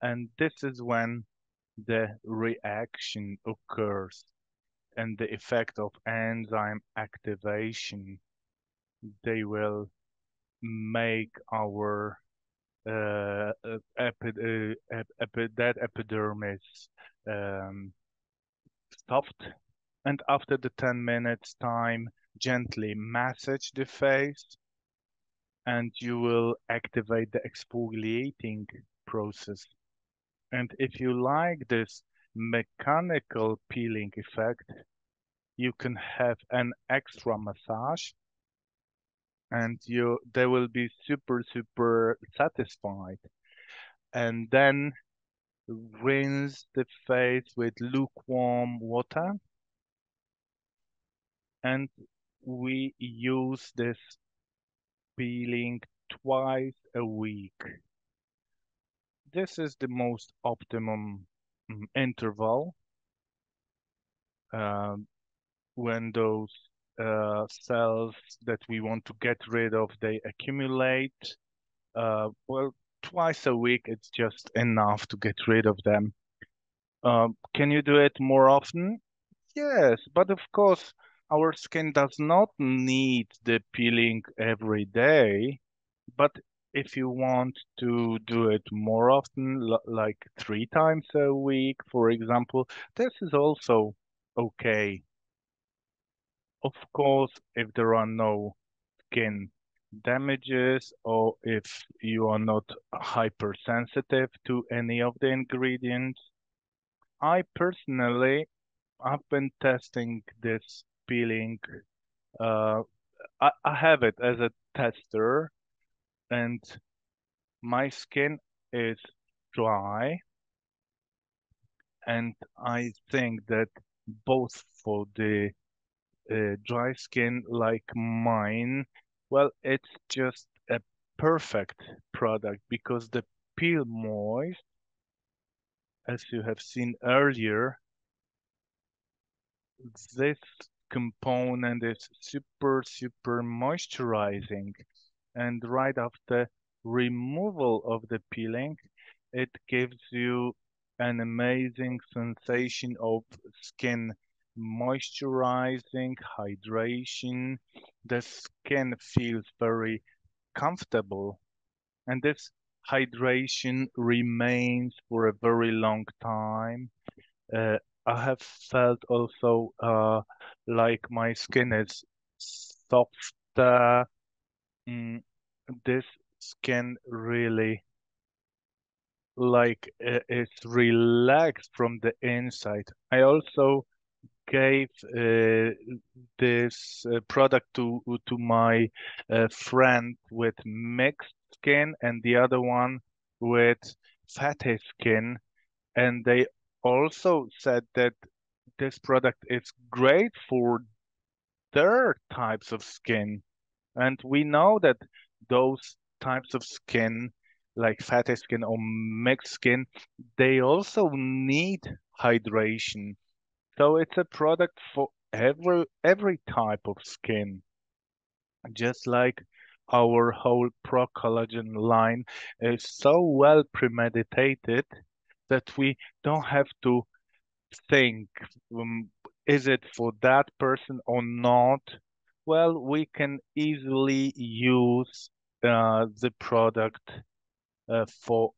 And this is when the reaction occurs and the effect of enzyme activation. They will make our that epidermis um, soft, and after the 10 minutes time, gently massage the face, and you will activate the exfoliating process. And if you like this mechanical peeling effect, you can have an extra massage, and they will be super satisfied. And then rinse the face with lukewarm water, and we use this peeling twice a week. This is the most optimum interval um, when those cells that we want to get rid of, they accumulate. Well, twice a week, it's just enough to get rid of them. Can you do it more often? Yes, but of course, our skin does not need the peeling every day. But if you want to do it more often, like 3 times a week, for example, this is also okay. Of course, if there are no skin damages or if you are not hypersensitive to any of the ingredients. I personally, I've been testing this peeling. Uh, I have it as a tester, and my skin is dry, and I think that both for the dry skin like mine, well, it's just a perfect product because the peel moist, as you have seen earlier, this component is super moisturizing. And right after removal of the peeling, it gives you an amazing sensation of skin moisturizing, hydration. The skin feels very comfortable, and this hydration remains for a very long time. Uh, I have felt also like my skin is softer. Mm, this skin really is relaxed from the inside. I also gave this product to my friend with mixed skin and the other one with fatty skin, and they also said that this product is great for their types of skin. And we know that those types of skin, like fatty skin or mixed skin, they also need hydration. So it's a product for every type of skin, just like our whole Pro Collagen line is so well premeditated that we don't have to think, is it for that person or not? Well, we can easily use the product for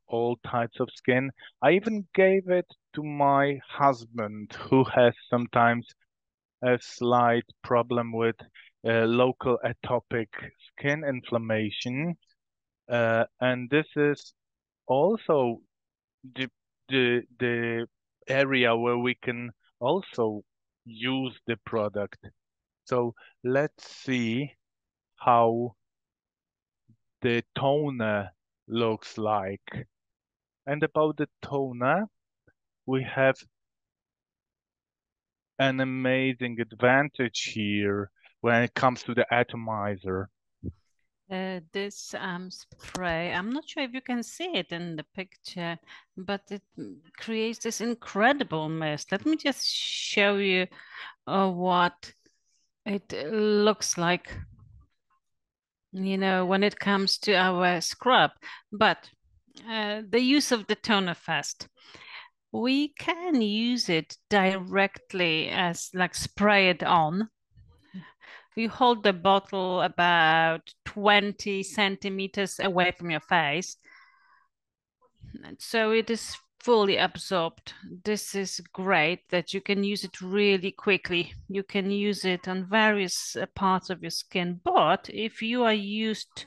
all types of skin. I even gave it to my husband, who has sometimes a slight problem with local atopic skin inflammation, and this is also the the area where we can also use the product. So let's see how the toner looks like. And about the toner, we have an amazing advantage here when it comes to the atomizer. This spray, I'm not sure if you can see it in the picture, but it creates this incredible mist. Let me just show you what it looks like, when it comes to our scrub. But the use of the toner first. We can use it directly as like spray it on. You hold the bottle about 20 centimeters away from your face. So it is fully absorbed. This is great that you can use it really quickly. You can use it on various parts of your skin, but if you are used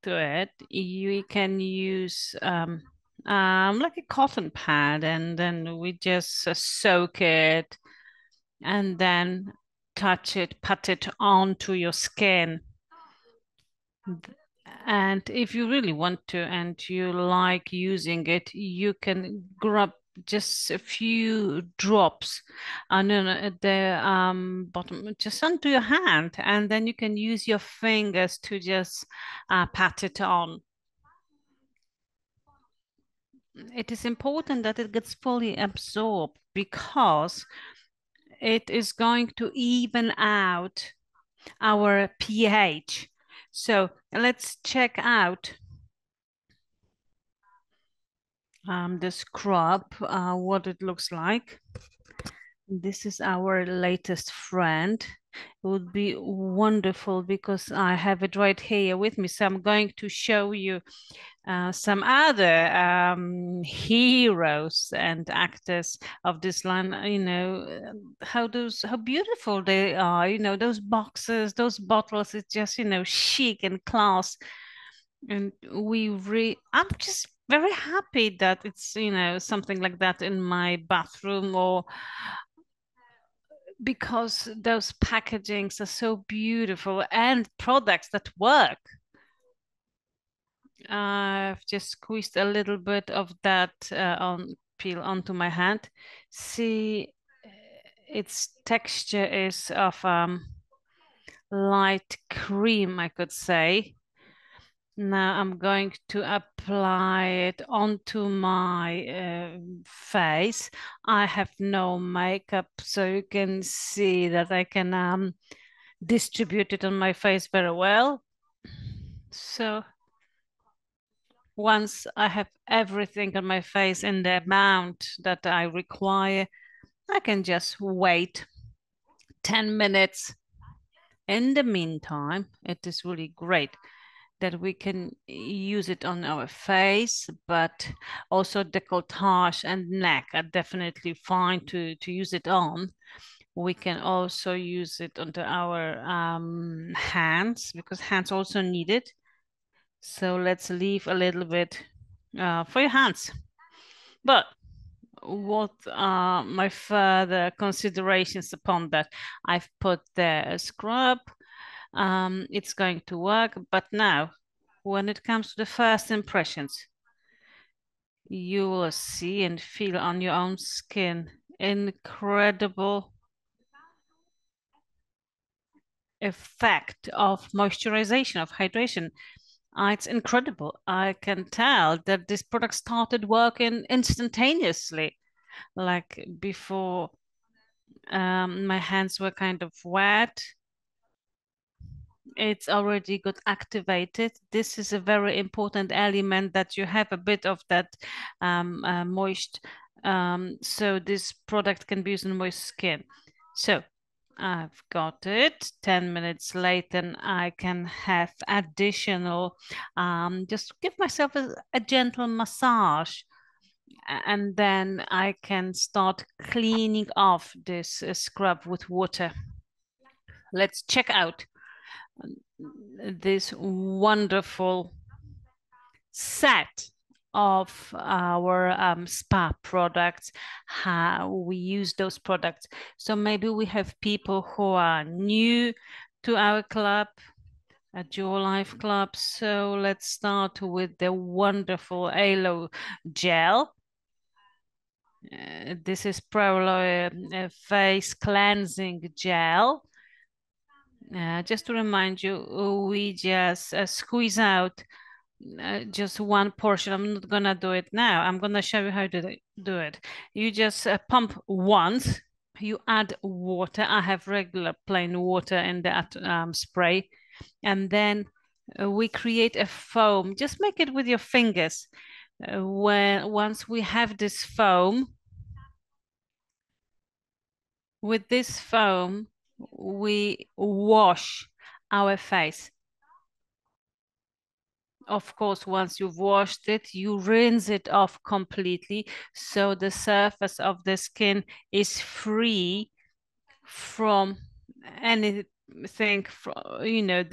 to it, you can use like a cotton pad, and then we just soak it and then touch it, pat it onto your skin. And if you really want to and you like using it, you can grab just a few drops and then at the bottom, just onto your hand, and then you can use your fingers to just pat it on. it is important that it gets fully absorbed because it is going to even out our pH. So let's check out the scrub, what it looks like. This is our latest friend. It would be wonderful because I have it right here with me. So I'm going to show you some other heroes and actors of this line. How beautiful they are. Those boxes, those bottles. It's just chic and class. And I'm just very happy that it's something like that in my bathroom, or because those packagings are so beautiful and products that work. I've just squeezed a little bit of that on peel onto my hand. See, its texture is of light cream, I could say. Now I'm going to apply it onto my face. I have no makeup, so you can see that I can distribute it on my face very well. So once I have everything on my face in the amount that I require, I can just wait 10 minutes. In the meantime, it is really great that we can use it on our face, but also décolletage and neck are definitely fine to use it on. We can also use it onto our hands because hands also need it. So let's leave a little bit for your hands. But what are my further considerations upon that? I've put the scrub. It's going to work. But now, when it comes to the first impressions, you will see and feel on your own skin incredible effect of moisturization, of hydration. It's incredible. I can tell that this product started working instantaneously. Like before, my hands were kind of wet. It's already got activated. This is a very important element that you have a bit of that moist. So this product can be used on moist skin. So I've got it. 10 minutes later, and I can have additional, just give myself a gentle massage. And then I can start cleaning off this scrub with water. Let's check out this wonderful set of our spa products, how we use those products. So maybe we have people who are new to our club, a Duo Life Club. So let's start with the wonderful aloe gel. This is Proloy face cleansing gel. Just to remind you, we just squeeze out just one portion. I'm not gonna do it now. I'm gonna show you how to do it. You just pump once. You add water. I have regular plain water in that spray, and then we create a foam. Just make it with your fingers. Once we have this foam, with this foam, we wash our face. Of course, once you've washed it, you rinse it off completely so the surface of the skin is free from anything,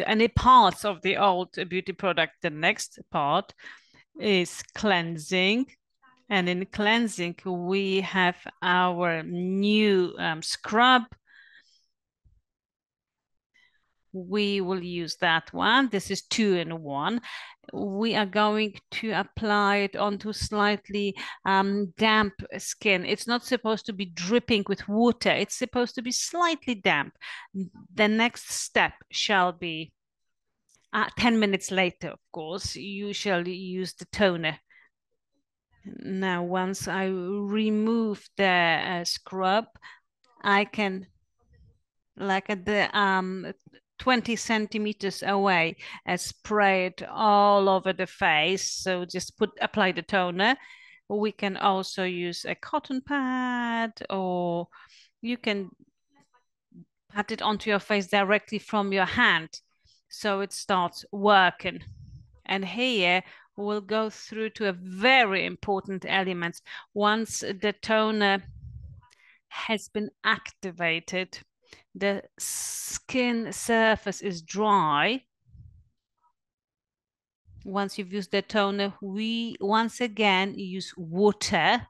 any parts of the old beauty product. The next part is cleansing. And in cleansing, we have our new scrub. We will use that one. This is 2-in-1. We are going to apply it onto slightly damp skin. It's not supposed to be dripping with water. It's supposed to be slightly damp. The next step shall be 10 minutes later, of course, you shall use the toner. Now, once I remove the scrub, I can, like at the 20 centimeters away, spray it all over the face. So just apply the toner. We can also use a cotton pad, or you can pat it onto your face directly from your hand, so it starts working. And here we'll go through to a very important element. Once the toner has been activated, the skin surface is dry. Once you've used the toner, we once again use water.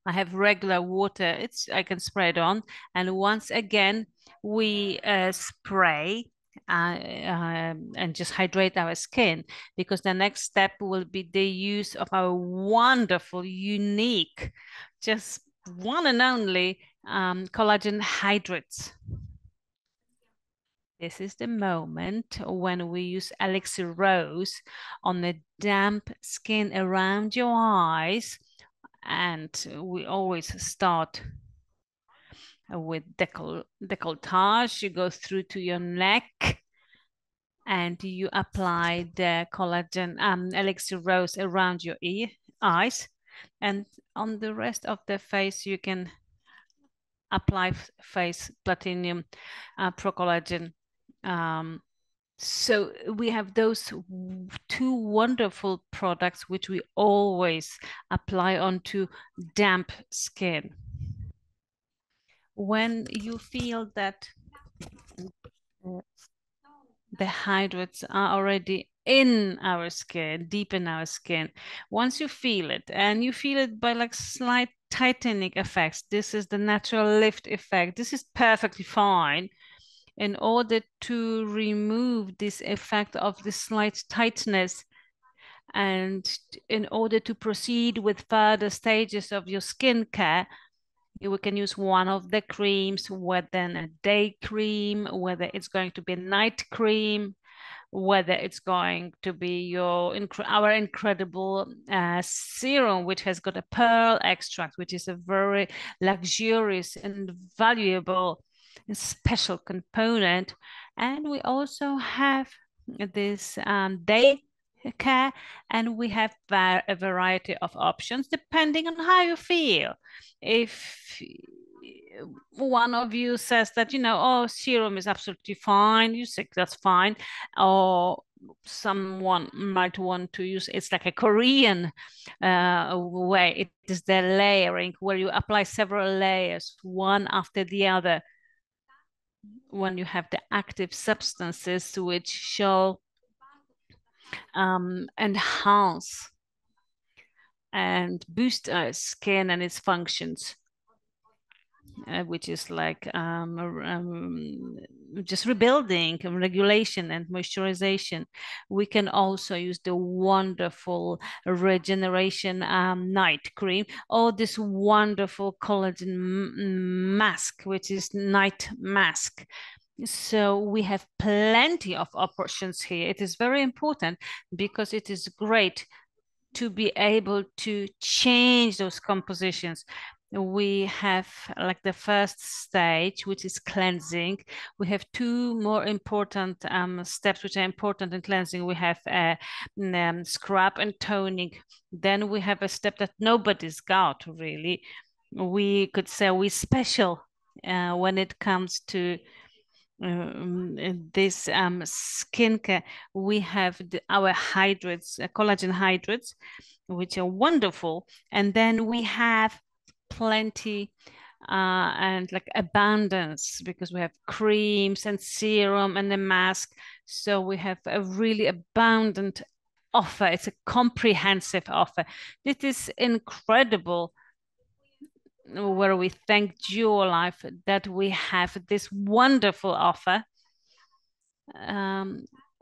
I have regular water. I can spray it on, and once again we spray and just hydrate our skin, because the next step will be the use of our wonderful, unique, just one and only collagen hydrates. This is the moment when we use Elixir Rose on the damp skin around your eyes. And we always start with décolletage. You go through to your neck and you apply the collagen Elixir Rose around your eyes. And on the rest of the face, you can apply face platinum pro collagen. So we have those two wonderful products which we always apply onto damp skin. When you feel that the hydrates are already in our skin, deep in our skin, once you feel it, and you feel it by like slight tightening effects, this is the natural lift effect. This is perfectly fine. In order to remove this effect of the slight tightness, and in order to proceed with further stages of your skincare, we can use one of the creams, whether a day cream, whether it's going to be a night cream, whether it's going to be our incredible serum, which has got a pearl extract, which is a very luxurious and valuable and special component. And we also have this day care, and we have a variety of options depending on how you feel. If one of you says that, oh, serum is absolutely fine, you say that's fine, or someone might want to use, it's like a Korean way. It is the layering, where you apply several layers, one after the other, when you have the active substances which shall enhance and boost our skin and its functions, which is like just rebuilding and regulation and moisturization. We can also use the wonderful regeneration night cream, or this wonderful collagen mask, which is night mask. So we have plenty of options here. It is very important because it is great to be able to change those compositions. We have like the first stage, which is cleansing. We have two more important steps which are important in cleansing. We have scrub and toning. Then we have a step that nobody's got really. We could say we special when it comes to this skincare. We have our hydrates, collagen hydrates, which are wonderful. And then we have plenty and like abundance, because we have creams and serum and a mask. So we have a really abundant offer. It's a comprehensive offer. It is incredible, where we thank Life that we have this wonderful offer.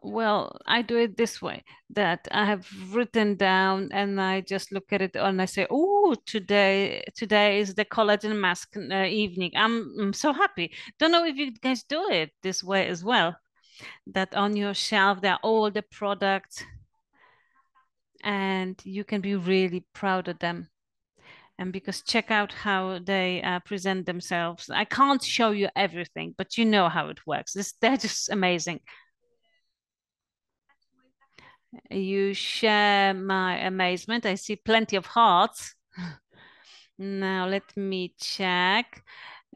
Well, I do it this way, that I have written down and I just look at it and I say, oh, today is the collagen mask evening. I'm so happy. Don't know if you guys do it this way as well, that on your shelf there are all the products and you can be really proud of them. And because check out how they present themselves. I can't show you everything, but you know how it works. They're just amazing. You share my amazement. I see plenty of hearts. Now let me check.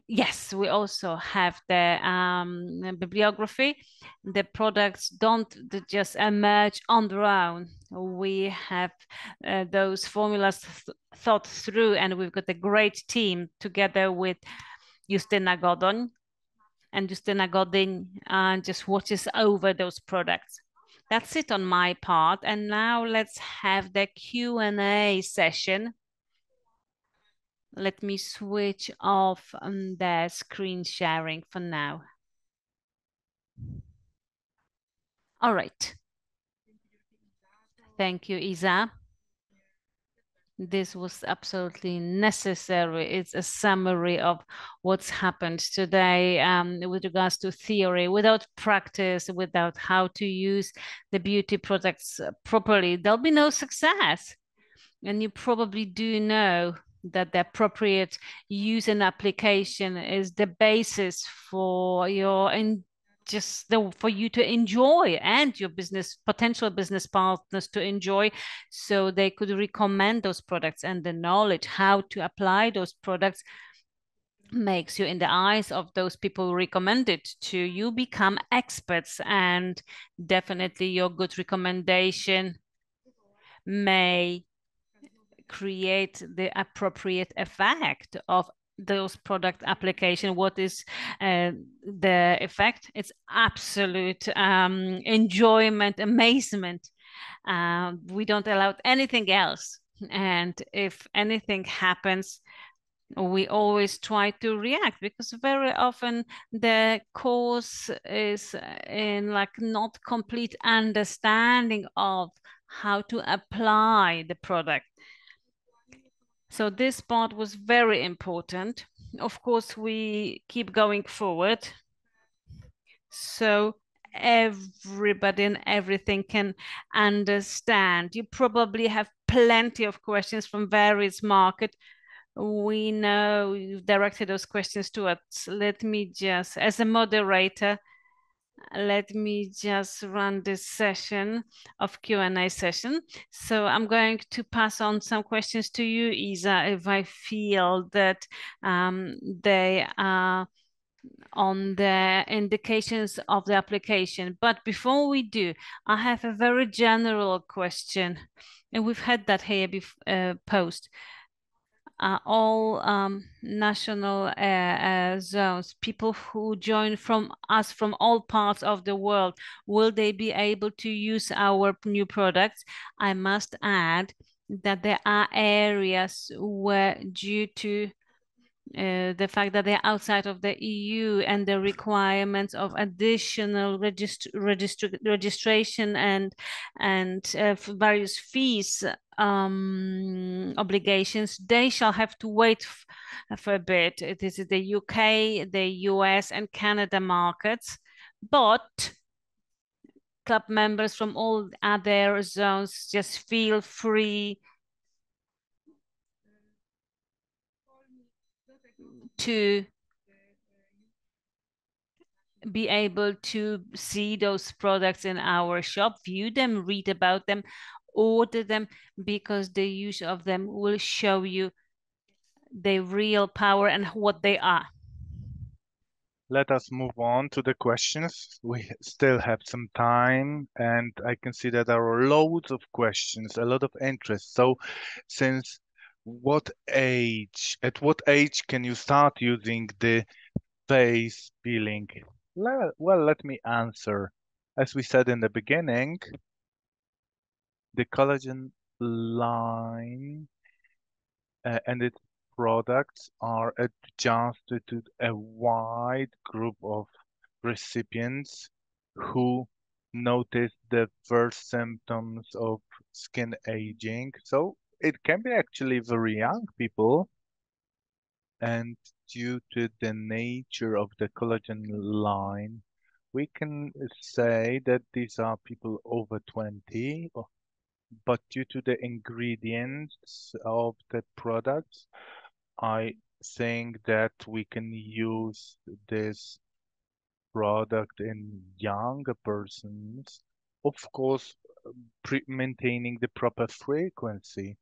Yes, we also have the bibliography. The products don't just emerge on their own. We have those formulas thought through, and we've got a great team together with Justyna Godon. And Justyna Godin just watches over those products. That's it on my part. And now let's have the Q&A session. Let me switch off the screen sharing for now. All right. Thank you, Isa. This was absolutely necessary. It's a summary of what's happened today with regards to theory. Without practice, without how to use the beauty products properly, there'll be no success. And you probably do know that the appropriate use and application is the basis for your for you to enjoy and your potential business partners to enjoy, so they could recommend those products, and the knowledge how to apply those products makes you in the eyes of those people who recommend it to you become experts, and definitely your good recommendation may create the appropriate effect of those product application. What is the effect? It's absolute enjoyment, amazement. We don't allow anything else. And if anything happens, we always try to react, because very often the cause is in like not complete understanding of how to apply the product. So this part was very important. Of course, we keep going forward, so everybody and everything can understand. You probably have plenty of questions from various markets. We know you've directed those questions to us. Let me just, as a moderator, let me just run this session of Q&A session. So I'm going to pass on some questions to you, Isa, if I feel that they are on the indications of the application. But before we do, I have a very general question, and we've had that here post. All national zones, people who join from us from all parts of the world, will they be able to use our new products? I must add that there are areas where, due to the fact that they're outside of the EU and the requirements of additional registration and various fees obligations, they shall have to wait for a bit. It is the UK, the US, and Canada markets, but club members from all other zones just feel free to be able to see those products in our shop, view them, read about them, order them, because the use of them will show you the real power and what they are. Let us move on to the questions. We still have some time, and I can see that there are loads of questions, a lot of interest. So, since at what age can you start using the face peeling? Well, let me answer. As we said in the beginning, the collagen line and its products are adjusted to a wide group of recipients who notice the first symptoms of skin aging. So it can be actually very young people, and due to the nature of the collagen line, we can say that these are people over 20 but due to the ingredients of the products, I think that we can use this product in younger persons, of course, maintaining the proper frequency.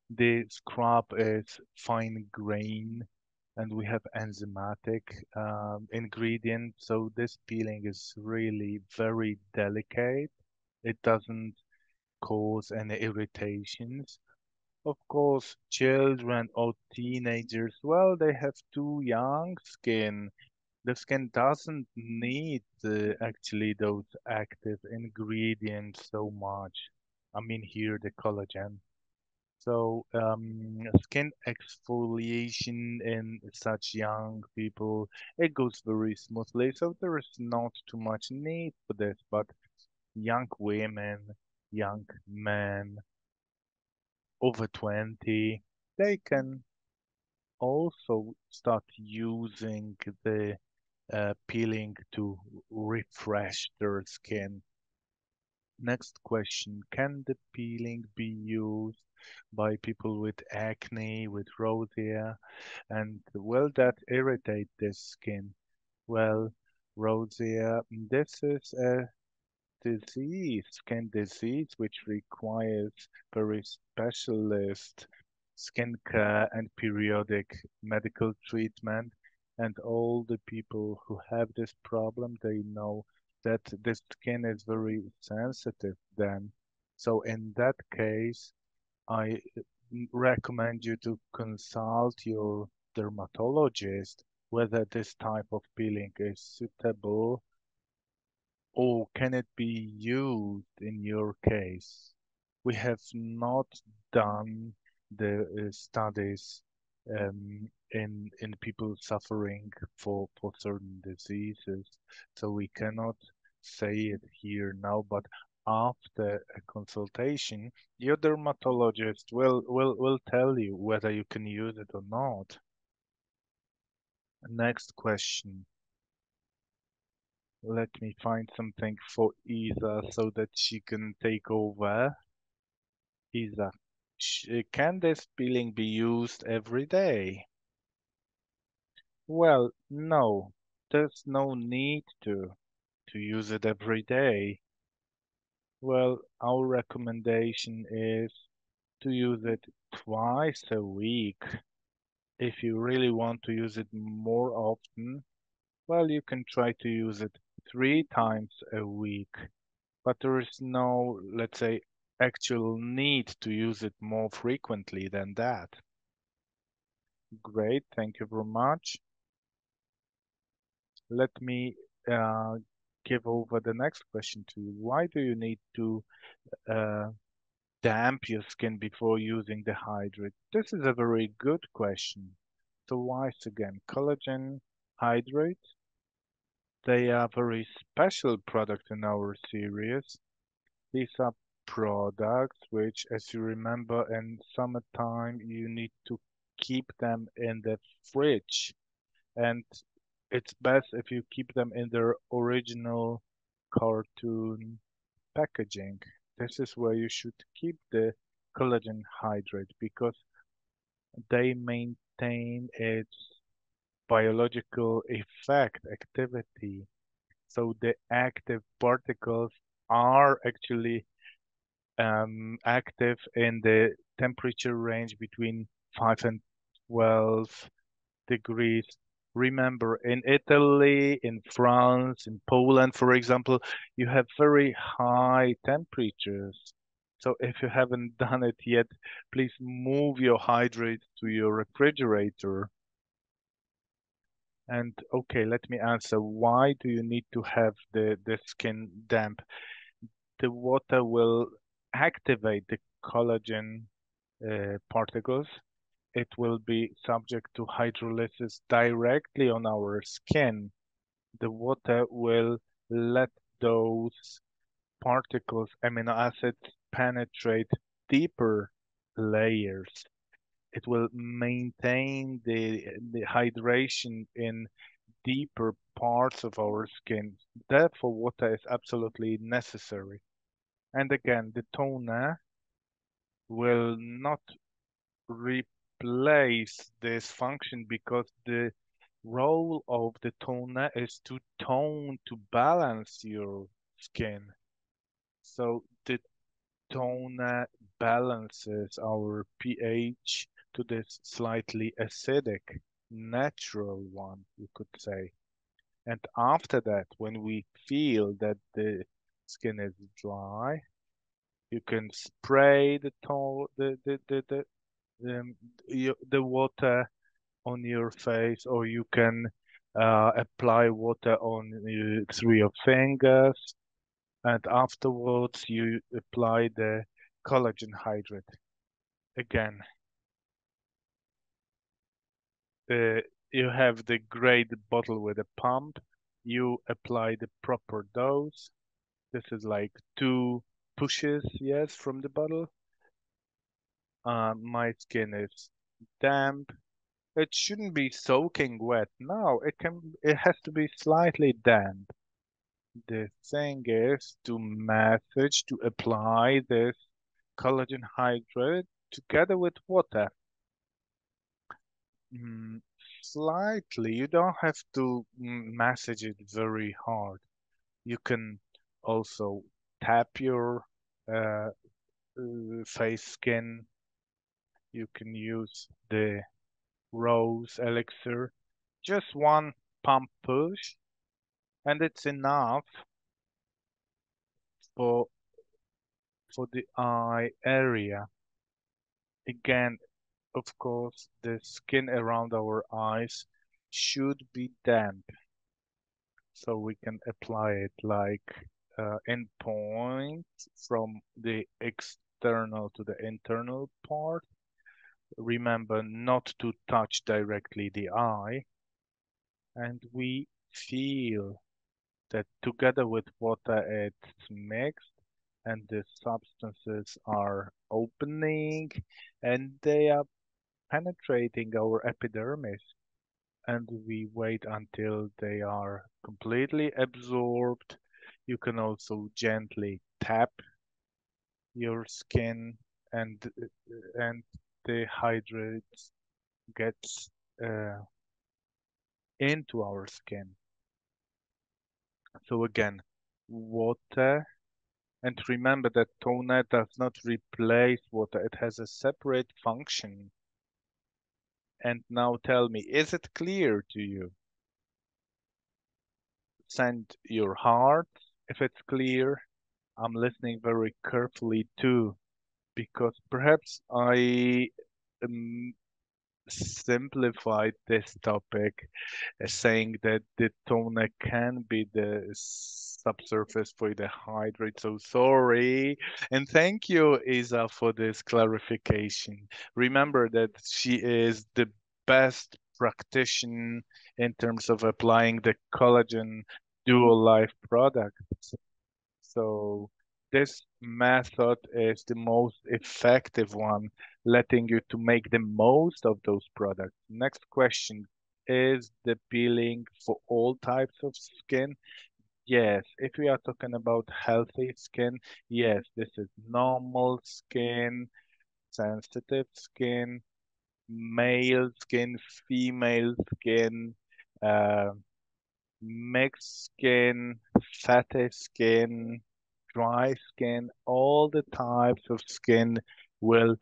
The scrub is fine grain and we have enzymatic ingredient, so this peeling is really very delicate. It doesn't cause any irritations. Of course, children or teenagers, well, they have too young skin. The skin doesn't need actually those active ingredients so much. I mean here the collagen. So skin exfoliation in such young people, it goes very smoothly. So there is not too much need for this, but young women, young men over 20, they can also start using the peeling to refresh their skin. Next question, can the peeling be used by people with acne, with rosacea, and well, that irritate the skin? Well, rosacea, this is a disease, skin disease, which requires very specialist skin care and periodic medical treatment. And all the people who have this problem, they know that the skin is very sensitive then. So in that case, I recommend you to consult your dermatologist whether this type of peeling is suitable or can it be used in your case? We have not done the studies in people suffering for certain diseases, so we cannot say it here now. But after a consultation, your dermatologist will tell you whether you can use it or not. Next question. Let me find something for Isa so that she can take over. Isa, can this peeling be used every day? Well, no, there's no need to use it every day. Well, our recommendation is to use it twice a week. If you really want to use it more often, well, you can try to use it 3 times a week. But there is no, let's say, actual need to use it more frequently than that. Great, thank you very much. Let me uh, give over the next question to you. Why do you need to uh, damp your skin before using the hydrate? This is a very good question. So once again, collagen hydrate, they are very special products in our series. These are products which, as you remember, in summertime, you need to keep them in the fridge. And it's best if you keep them in their original cartoon packaging. This is where you should keep the collagen hydrate because they maintain its biological effect, activity. So the active particles are actually active in the temperature range between 5 and 12 degrees. Remember, in Italy, in France, in Poland, for example, you have very high temperatures. So if you haven't done it yet, please move your hydrate to your refrigerator. And okay, let me answer. Why do you need to have the skin damp? The water will activate the collagen particles. It will be subject to hydrolysis directly on our skin. The water will let those particles, amino acids, penetrate deeper layers. It will maintain the hydration in deeper parts of our skin. Therefore, water is absolutely necessary. And again, the toner. will not replace this function because the role of the toner is to tone, to balance your skin. So the toner balances our pH to this slightly acidic, natural one, you could say. And after that, when we feel that the skin is dry, you can spray the tone, um, the water on your face, or you can apply water on through your fingers, and afterwards you apply the collagen hydrate. Again, uh, you have the great bottle with a pump. You apply the proper dose. This is like 2 pushes, yes, from the bottle. My skin is damp. It shouldn't be soaking wet. No, it has to be slightly damp. The thing is to massage, to apply this collagen hydrate together with water. Mm, Slightly. You don't have to massage it very hard. You can also tap your uh, face skin. You can use the rose elixir. Just one pump push, and it's enough for for the eye area. Again, of course, the skin around our eyes should be damp, so we can apply it like in point from the external to the internal part. Remember not to touch directly the eye, and we feel that together with water it's mixed and the substances are opening and they are penetrating our epidermis, and we wait until they are completely absorbed. You can also gently tap your skin and the hydrate gets uh, into our skin. So again, water. And remember that toner does not replace water, it has a separate function. And now tell me, is it clear to you? Send your heart if it's clear. I'm listening very carefully too, because perhaps I um, simplified this topic saying that the toner can be the subsurface for the hydrate. So sorry. And thank you, Isa, for this clarification. Remember that she is the best practitioner in terms of applying the collagen dual life product. So this method is the most effective one, letting you to make the most of those products. Next question, is the peeling for all types of skin? Yes, if we are talking about healthy skin, yes, this is normal skin, sensitive skin, male skin, female skin, uh, mixed skin, fatty skin, dry skin, all the types of skin will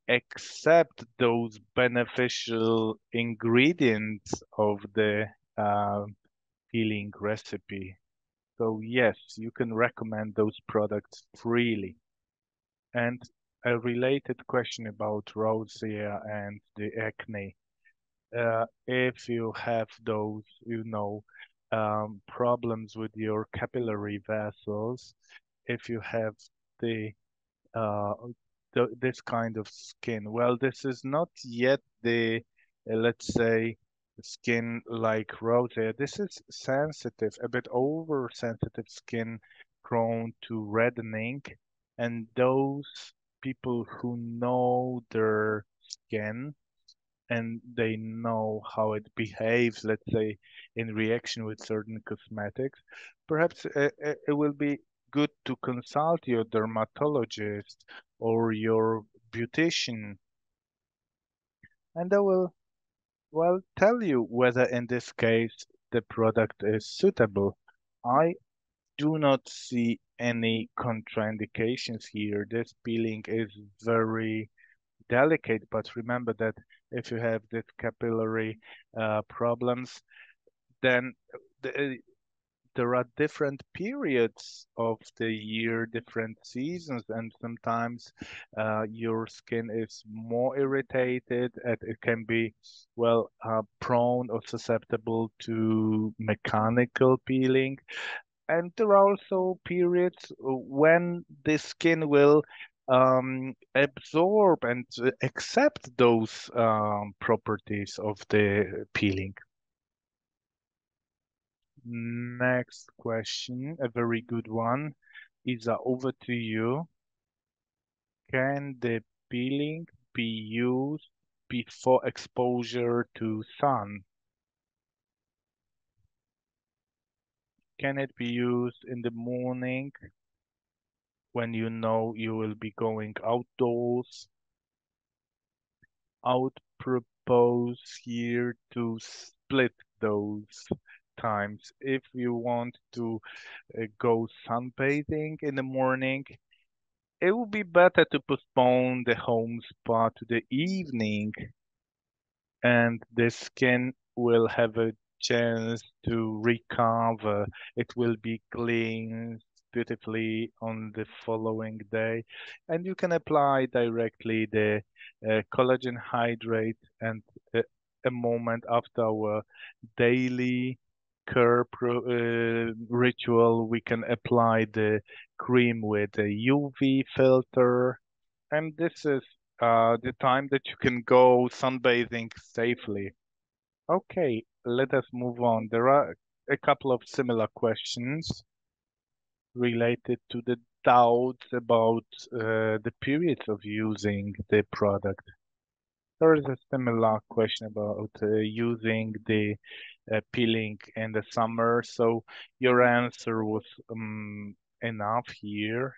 accept those beneficial ingredients of the uh, peeling recipe. So yes, you can recommend those products freely. And a related question about rosacea and the acne. If you have those, problems with your capillary vessels, if you have the uh, this kind of skin. Well, this is not yet the, let's say, skin like rosacea. This is sensitive, a bit oversensitive skin prone to reddening. And those people who know their skin and they know how it behaves, let's say, in reaction with certain cosmetics, perhaps it will be good to consult your dermatologist or your beautician, and they will, well, tell you whether in this case the product is suitable. I do not see any contraindications here. This peeling is very delicate, but remember that if you have this capillary problems, then the, there are different periods of the year, different seasons, and sometimes your skin is more irritated and it can be, well, prone or susceptible to mechanical peeling. And there are also periods when the skin will absorb and accept those properties of the peeling. Next question, a very good one. Isa, over to you. Can the peeling be used before exposure to sun? Can it be used in the morning when you know you will be going outdoors? I would propose here to split those times. If you want to go sunbathing in the morning, it would be better to postpone the home spa to the evening, and the skin will have a chance to recover. It will be cleansed beautifully on the following day, and you can apply directly the collagen hydrate, and a moment after our daily ritual, we can apply the cream with a UV filter, and this is the time that you can go sunbathing safely. Okay, let us move on. There are a couple of similar questions related to the doubts about the periods of using the product. There is a similar question about using the peeling in the summer. So your answer was enough here.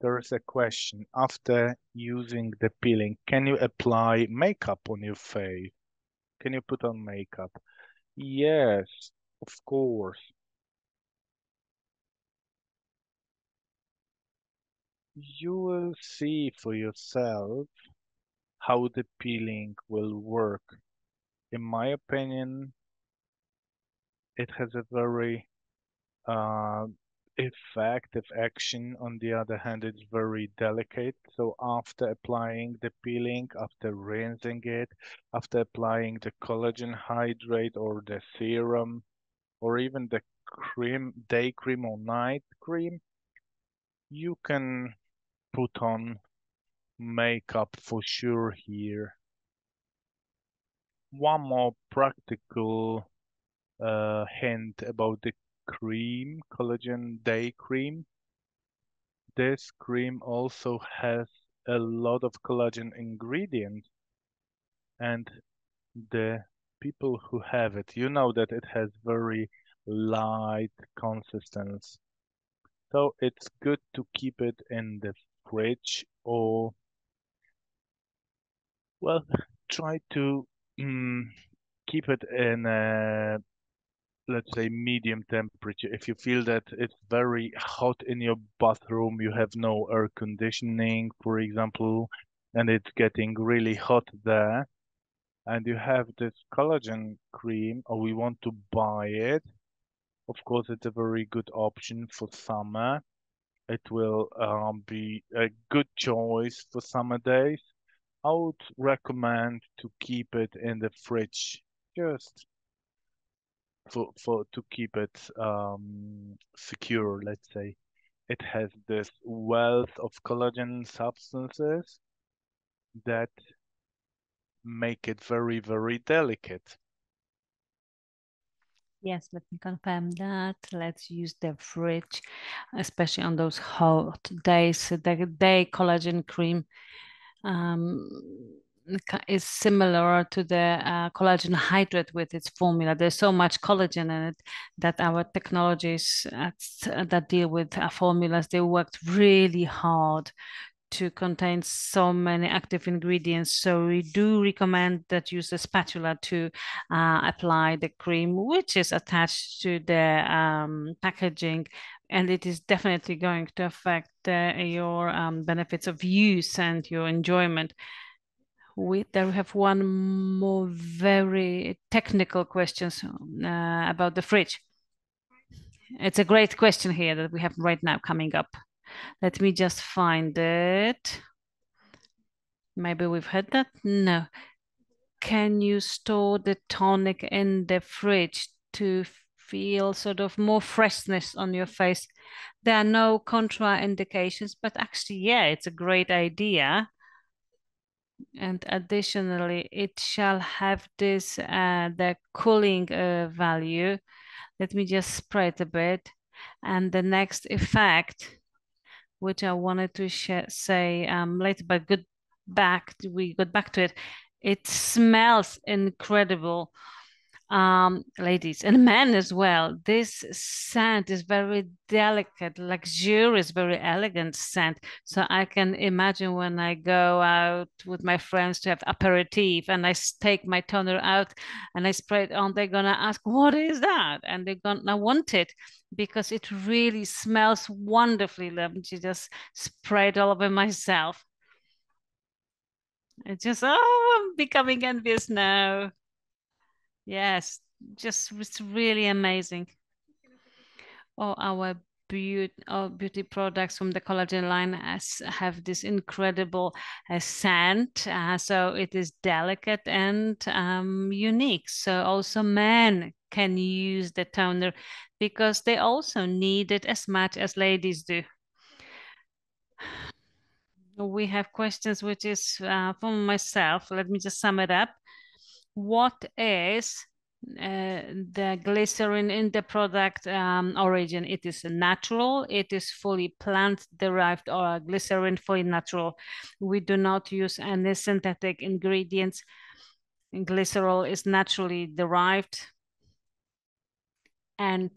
There is a question. After using the peeling, can you apply makeup on your face? Can you put on makeup? Yes, of course. You will see for yourself how the peeling will work. In my opinion, it has a very uh, effective action. On the other hand, it's very delicate. So after applying the peeling, after rinsing it, after applying the collagen hydrate or the serum, or even the cream, day cream or night cream, you can put on makeup for sure here. One more practical hint about the cream, collagen day cream. This cream also has a lot of collagen ingredients, and the people who have it, you know that it has very light consistency. So it's good to keep it in the fridge, or, well, try to mm, keep it in a, let's say, medium temperature. If you feel that it's very hot in your bathroom, you have no air conditioning, for example, and it's getting really hot there, and you have this collagen cream, or we want to buy it, of course, it's a very good option for summer. It will be a good choice for summer days. I would recommend to keep it in the fridge just for to keep it secure, let's say. It has this wealth of collagen substances that make it very, very delicate. Yes, let me confirm that. Let's use the fridge, especially on those hot days. The day collagen cream um, is similar to the collagen hydrate with its formula. There's so much collagen in it that our technologies that deal with formulas, they worked really hard to contain so many active ingredients. So we do recommend that use a spatula to apply the cream, which is attached to the packaging, and it is definitely going to affect your benefits of use and your enjoyment. We there have one more very technical questions about the fridge. It's a great question here that we have right now coming up. Let me just find it. Maybe we've had that. No. Can you store the tonic in the fridge to feel sort of more freshness on your face? There are no contraindications, but actually, yeah, it's a great idea. And additionally, it shall have this the cooling value. Let me just spray it a bit. And the next effect, which I wanted to say later, but we got back to it. It smells incredible, ladies and men as well. This scent is very delicate, luxurious, very elegant scent. So I can imagine when I go out with my friends to have aperitif and I take my toner out and I spray it on, they're gonna ask, "What is that?" And they're gonna want it because it really smells wonderfully. Let me just spray it all over myself. It's just, oh, I'm becoming envious now. Yes, just it's really amazing. All our beauty products from the collagen line have this incredible scent. So it is delicate and unique. So also men can use the toner because they also need it as much as ladies do. We have questions which is from myself. Let me just sum it up. What is the glycerin in the product origin? It is natural, it is fully plant derived or glycerin fully natural. We do not use any synthetic ingredients. Glycerol is naturally derived, and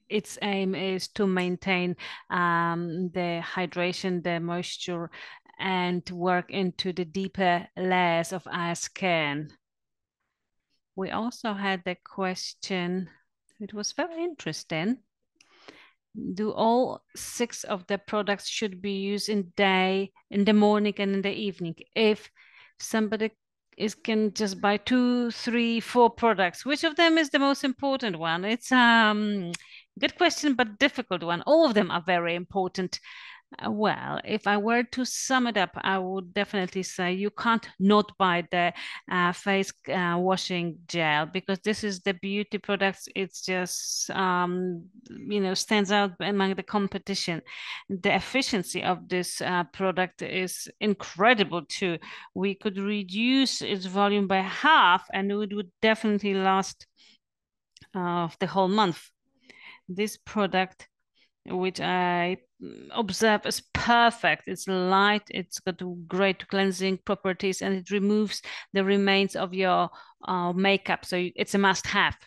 its aim is to maintain the hydration, the moisture, and work into the deeper layers of our skin. We also had the question, it was very interesting. Do all 6 of the products should be used in the morning and in the evening? If somebody can just buy 2, 3, 4 products, which of them is the most important one? It's good question, but difficult one. All of them are very important. Well, if I were to sum it up, I would definitely say you can't not buy the face washing gel because this is the beauty products. It's just, stands out among the competition. The efficiency of this product is incredible too. We could reduce its volume by half and it would definitely last the whole month. This product which I observe as perfect. It's light, it's got great cleansing properties, and it removes the remains of your makeup. So it's a must-have.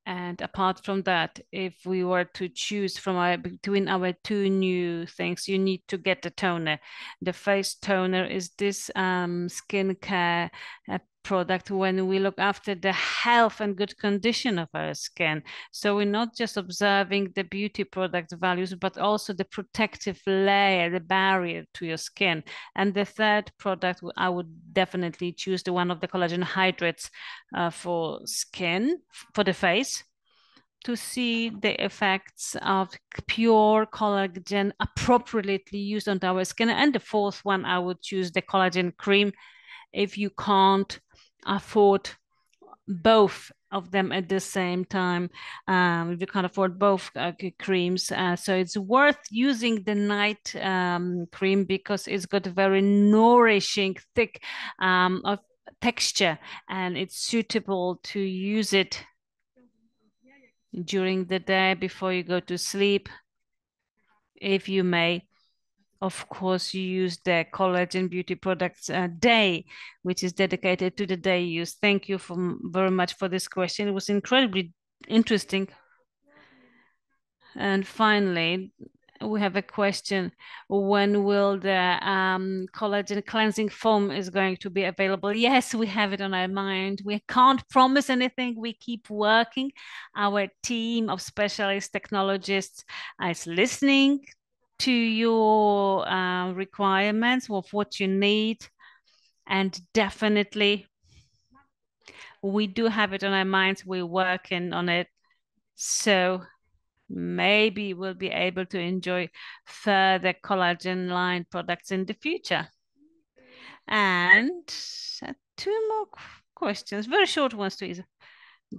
And apart from that, if we were to choose between our 2 new things, you need to get the toner. The face toner is this skincare product when we look after the health and good condition of our skin. So we're not just observing the beauty product values, but also the protective layer, the barrier to your skin. And the third product, I would definitely choose the one of the collagen hydrates for skin, for the face, to see the effects of pure collagen appropriately used on our skin. And the fourth one, I would choose the collagen cream if you can't afford both of them at the same time. If you can't afford both creams, so it's worth using the night cream because it's got a very nourishing, thick of texture, and it's suitable to use it during the day before you go to sleep, if you may. Of course, you use the collagen beauty products day, which is dedicated to the day use. Thank you very much for this question. It was incredibly interesting. And finally, We have a question. When will the collagen cleansing foam is going to be available? Yes, we have it on our mind. We can't promise anything. We keep working. Our team of specialist technologists is listening to your requirements of what you need. And definitely, we do have it on our minds. We're working on it. So maybe we'll be able to enjoy further collagen line products in the future. And two more questions, very short ones to either,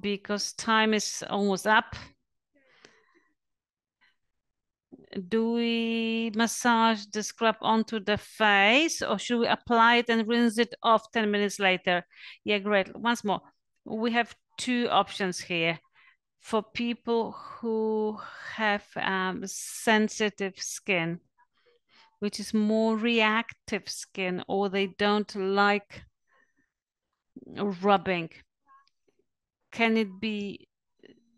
because time is almost up. Do we massage the scrub onto the face or should we apply it and rinse it off 10 minutes later? Yeah, great. Once more, we have two options here. For people who have sensitive skin, which is more reactive skin, or they don't like rubbing, can it be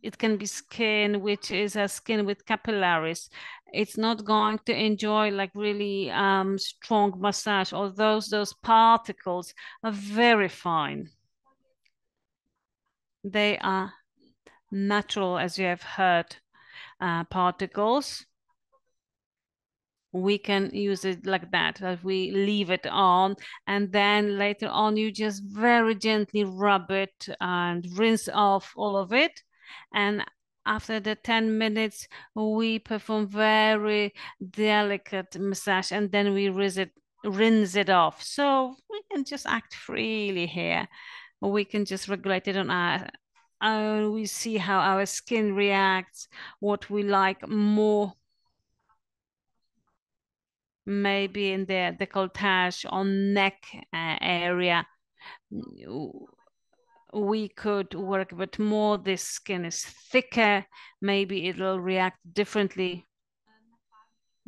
it can be skin which is a skin with capillaries. It's not going to enjoy like really strong massage, although those particles are very fine. They are natural, as you have heard, particles. We can use it like that we leave it on, and then later on you just very gently rub it and rinse off all of it. And after the 10 minutes, we perform very delicate massage and then we rinse it off. So we can just act freely here. We can just regulate it on our we see how our skin reacts, what we like more, maybe in the décolletage on neck area. We could work a bit more. This skin is thicker. Maybe it'll react differently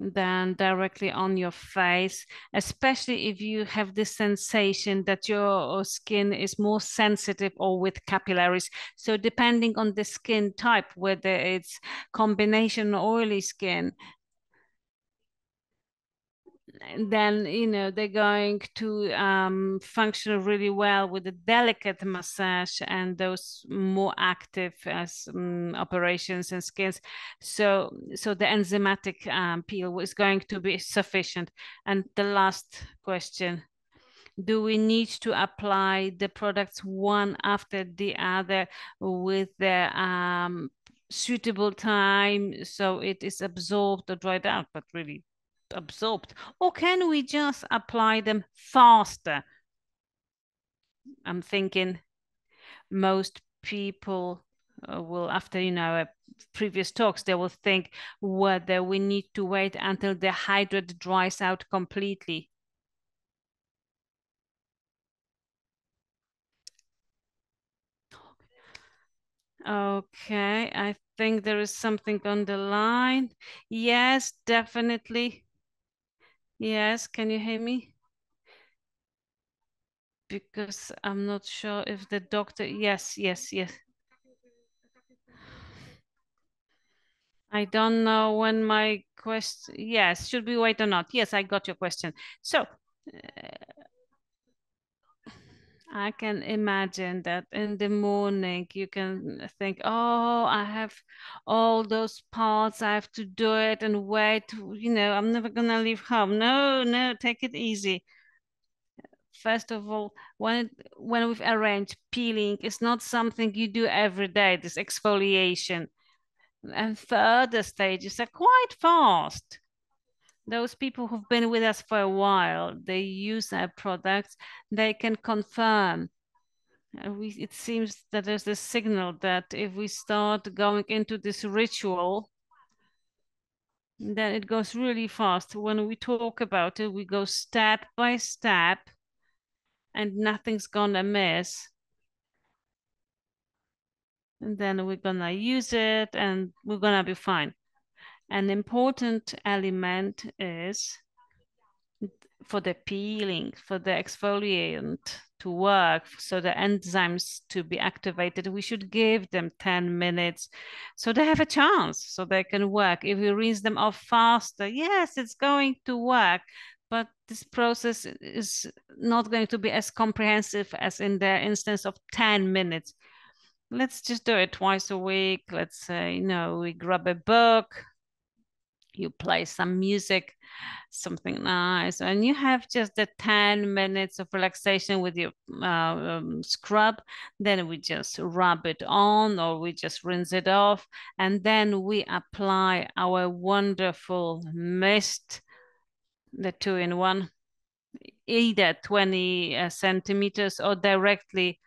than directly on your face, especially if you have this sensation that your skin is more sensitive or with capillaries. So depending on the skin type, whether it's combination oily skin, then they're going to function really well with a delicate massage and those more active as operations and skins. So the enzymatic peel is going to be sufficient. And the last question: do we need to apply the products one after the other with the suitable time so it is absorbed or dried out, but really absorbed? Or can we just apply them faster? I'm thinking most people will, after previous talks, they will think whether we need to wait until the hydrate dries out completely. Okay, I think there is something on the line. Yes, definitely. Yes, can you hear me? Because I'm not sure if the doctor, yes, yes, yes. I don't know when my question, yes, should we wait or not? Yes, I got your question. So, I can imagine that in the morning you can think, oh, I have all those parts, I have to do it and wait, I'm never gonna leave home. No, no, take it easy. First of all, when we've arranged peeling, it's not something you do every day, this exfoliation. And further stages are quite fast. Those people who've been with us for a while, they use our products, they can confirm. It seems that there's a signal that if we start going into this ritual, then it goes really fast. When we talk about it, we go step by step and nothing's gonna miss. And then we're gonna use it and we're gonna be fine. An important element is for the peeling, for the exfoliant to work, so the enzymes to be activated, we should give them 10 minutes so they have a chance, so they can work. If we rinse them off faster, yes, it's going to work, but this process is not going to be as comprehensive as in the instance of 10 minutes. Let's just do it twice a week. Let's say, we grab a book, you play some music, something nice, and you have just the 10 minutes of relaxation with your scrub. Then we just rub it on, or we just rinse it off, and then we apply our wonderful mist, the 2-in-1, either 20 centimeters or directly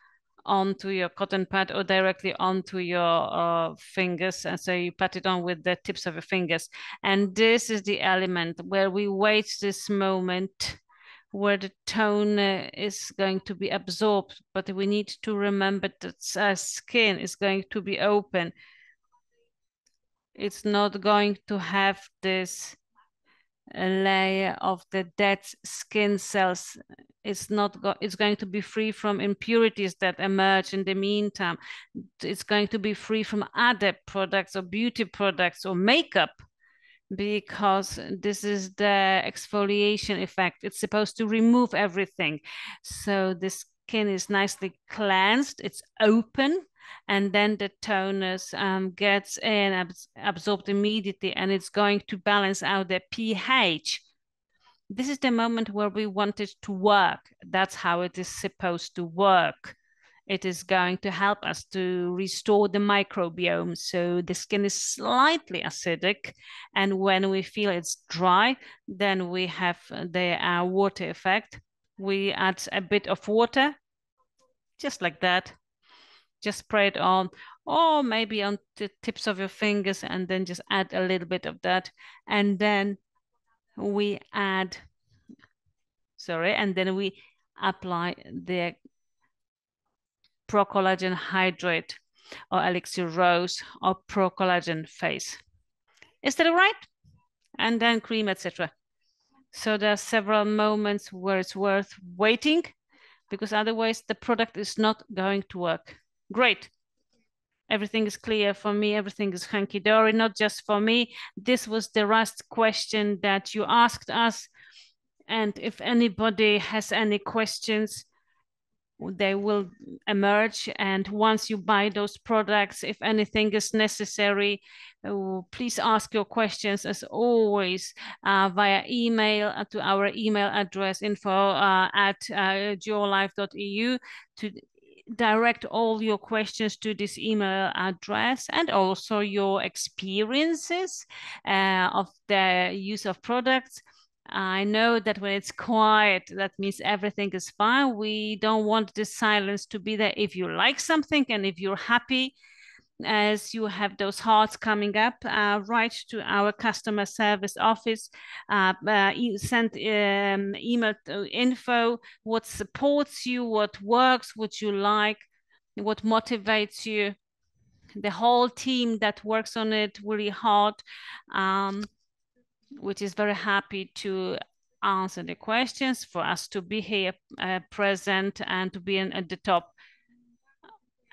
onto your cotton pad or directly onto your fingers. And so you pat it on with the tips of your fingers. And this is the element where we wait this moment where the toner is going to be absorbed. But we need to remember that our skin is going to be open. It's not going to have this layer of the dead skin cells. It's going to be free from impurities that emerge in the meantime. It's going to be free from other products or beauty products or makeup, because this is the exfoliation effect. It's supposed to remove everything. So the skin is nicely cleansed, it's open, and then the tonus gets in, absorbed immediately, and it's going to balance out the pH. This is the moment where we want it to work. That's how it is supposed to work. It is going to help us to restore the microbiome. So the skin is slightly acidic, and when we feel it's dry, then we have the water effect. We add a bit of water, just like that. Just spray it on, or maybe on the tips of your fingers, and then just add a little bit of that. And then we apply the Pro Collagen Hydrate or Elixir Rose or Pro Collagen Face. Is that all right? And then cream, etc. So there are several moments where it's worth waiting, because otherwise the product is not going to work. Great. Everything is clear for me. Everything is hunky-dory, not just for me. This was the last question that you asked us. And if anybody has any questions, they will emerge. And once you buy those products, if anything is necessary, please ask your questions as always via email to our email address info@geolife.eu, to direct all your questions to this email address, and also your experiences of the use of products. I know that when it's quiet, that means everything is fine. We don't want this silence to be there. If you like something and if you're happy, as you have those hearts coming up, write to our customer service office, send email to info, what supports you, what works, what you like, what motivates you. The whole team that works on it really hard, which is very happy to answer the questions, for us to be here present and to be at the top.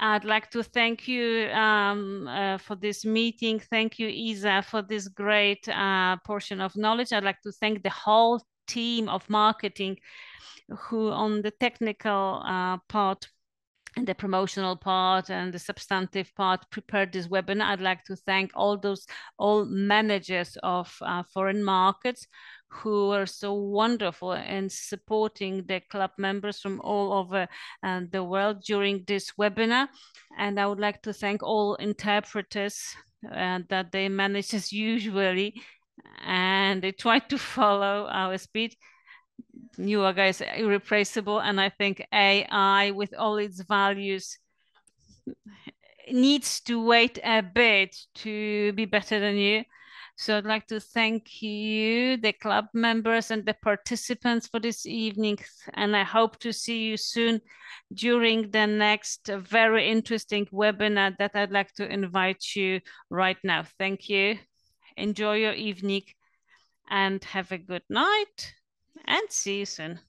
I'd like to thank you for this meeting. Thank you, Isa, for this great portion of knowledge. I'd like to thank the whole team of marketing who on the technical part and the promotional part and the substantive part prepared this webinar. I'd like to thank all managers of foreign markets who are so wonderful in supporting the club members from all over the world during this webinar. And I would like to thank all interpreters that they manage as usually, and they try to follow our speech. You are guys irreplaceable, and I think AI with all its values needs to wait a bit to be better than you. So I'd like to thank you, the club members and the participants for this evening, and I hope to see you soon during the next very interesting webinar that I'd like to invite you right now. Thank you. Enjoy your evening and have a good night. and see you soon.